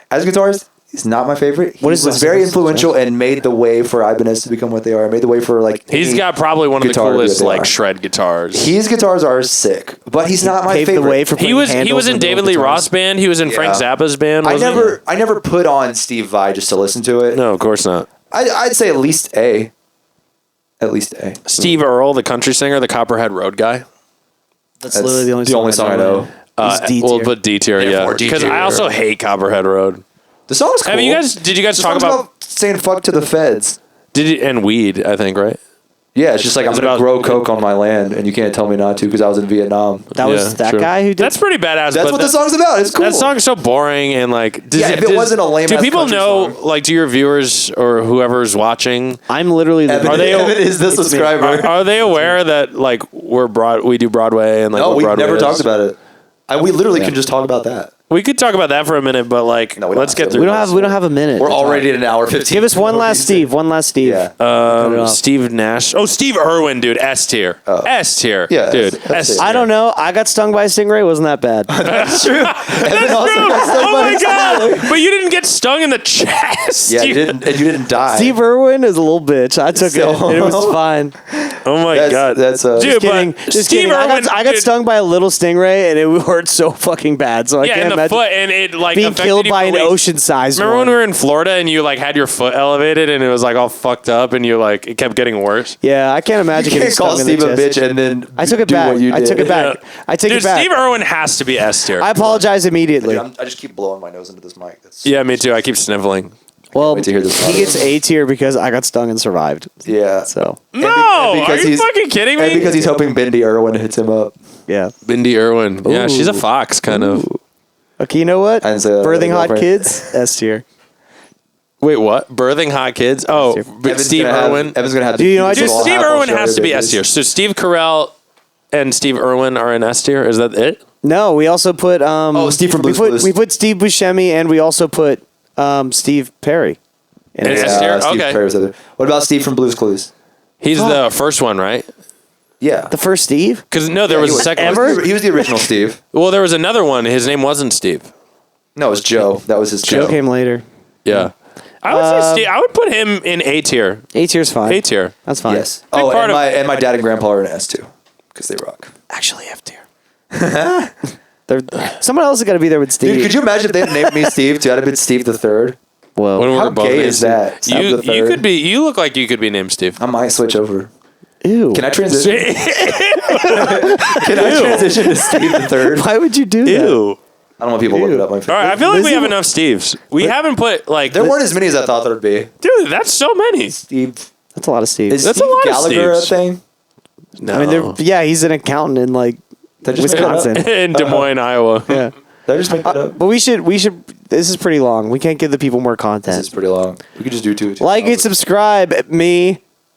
As a guitarist, he's not my favorite. He What is was this? very What's this? influential and made the way for Ibanez to become what they are. Made the way for like. He's any got probably one of the guitar to be coolest what they like are. shred guitars. His guitars are sick, but he's not my Paved favorite. the way for He putting was handles in the David middle Lee of Ross guitars. band. He was in Frank Yeah. Zappa's band. I Wasn't never put on Steve Vai just to listen to it. He? No, of course not. I'd say at least A. At least A. Steve Earle, the country singer, the Copperhead Road guy. That's literally the only song I know. He's D We'll tier. put D tier, Yeah, yeah. for D Because tier. I also hate Copperhead Road. The song's cool. Have you guys? Did you guys The talk song's about? saying fuck to the feds? Did you, and weed? I think right. Yeah, it's just like I'm It's gonna about- grow coke on my land, and you can't tell me not to because I was in Vietnam. That was Yeah, that true. guy who did. That's pretty badass. That's but what that- the song's about. It's cool. That song's so boring and like. Does Yeah, if it wasn't a lame Do ass people country know? song. Like, do your viewers or whoever's watching? I'm literally the. Evan, Are they- Evan is the It's me. subscriber. Are they aware that like we do Broadway and like No, what we've Broadway never is? talked about it. We literally can just talk about that. We could talk about that for a minute, but like, No, we don't let's have get to. through. we don't have a minute. We're to talk. already at an hour 15. Give us one last Steve. One last Steve. Yeah. Cut it off. Steve Nash. Oh, Steve Irwin, dude. S tier. S tier. Yeah, dude. that's it. I don't know. I got stung by a stingray. Wasn't that bad? That's true. Evan also True. got stung Oh by my a god! snake. But you didn't get stung in the chest. Yeah, you didn't die. Steve Irwin is a little bitch. I took it. So- And it was fine. Oh my god, That's dude. Just kidding. But Just Steve kidding. Irwin, I got dude, stung by a little stingray, and it hurt so fucking bad. So I Yeah, can't in the imagine foot, and it like being affected killed you by for an weeks. ocean-sized Remember one. when we were in Florida and you like had your foot elevated and it was like all fucked up and you like it kept getting worse? Yeah, I can't imagine You getting can't call stung in Steve the a chest. bitch and then I took it do back. what you I did. took it back. I take Dude, it back. Steve Irwin has to be S tier. I apologize immediately. I just keep blowing my nose into this mic. That's Yeah, me too. I keep sniffling. Well, wait to hear this he audio. gets A tier because I got stung and survived. yeah. So No, and are because you he's- fucking kidding And me? because he's hoping Bindi Irwin hits him up. yeah. Bindi Irwin. Yeah, she's a Ooh. fox, kind of. Okay, you know what? I didn't say that. Birthing hot Girlfriend. kids, S tier. Wait, what? Birthing hot kids? Oh, but Evan's Steve gonna have- Irwin. Evan's gonna have. Dude, you know, I Dude, just- Steve Irwin has to be S tier. So Steve Carell and Steve Irwin are in S tier. Is that it? No, we also put Steve from we Blue's put Clues. we put Steve Buscemi and we also put Steve Perry. And S S tier? Steve Okay. Perry was there. What about Steve from Blue's Clues? He's the first one, right? Yeah. The first Steve? Because no, there Yeah, was he a second ever? one. He was the original Steve. Well, there was another one. His name wasn't Steve. No, it was Joe. That was his Joe came later. Yeah. I would say Steve. I would put him in A tier. A tier's fine. A tier. That's fine. Yes. Big Oh, part and of- my dad and grandpa are in S too because they rock. Actually, F tier. Someone else has got to be there with Steve. Dude, could you imagine if they had named me Steve too? I'd have been Steve the Third. Whoa. When we How were both gay named is Steve. that? Steve You the Third. could be. You look like you could be named Steve. I might switch over. Ew. Can I transition? Can I transition to Steve the Third? Why would you do that? Ew. I don't want people looking up my face. All right, I feel like we Lizzie- have enough Steves. We haven't put like. There weren't as many as I thought there would be. Dude, that's so many. Steve. That's a lot of Steve. Is That's Steve a lot of Gallagher a Steves. thing? No. I mean, yeah, he's an accountant in like Did I just make that up? Wisconsin. in Des Moines, Iowa. Yeah. Did I just make that up? But we should. This is pretty long. We can't give the people more This content. is pretty long. We could just do two. Like and subscribe. Me.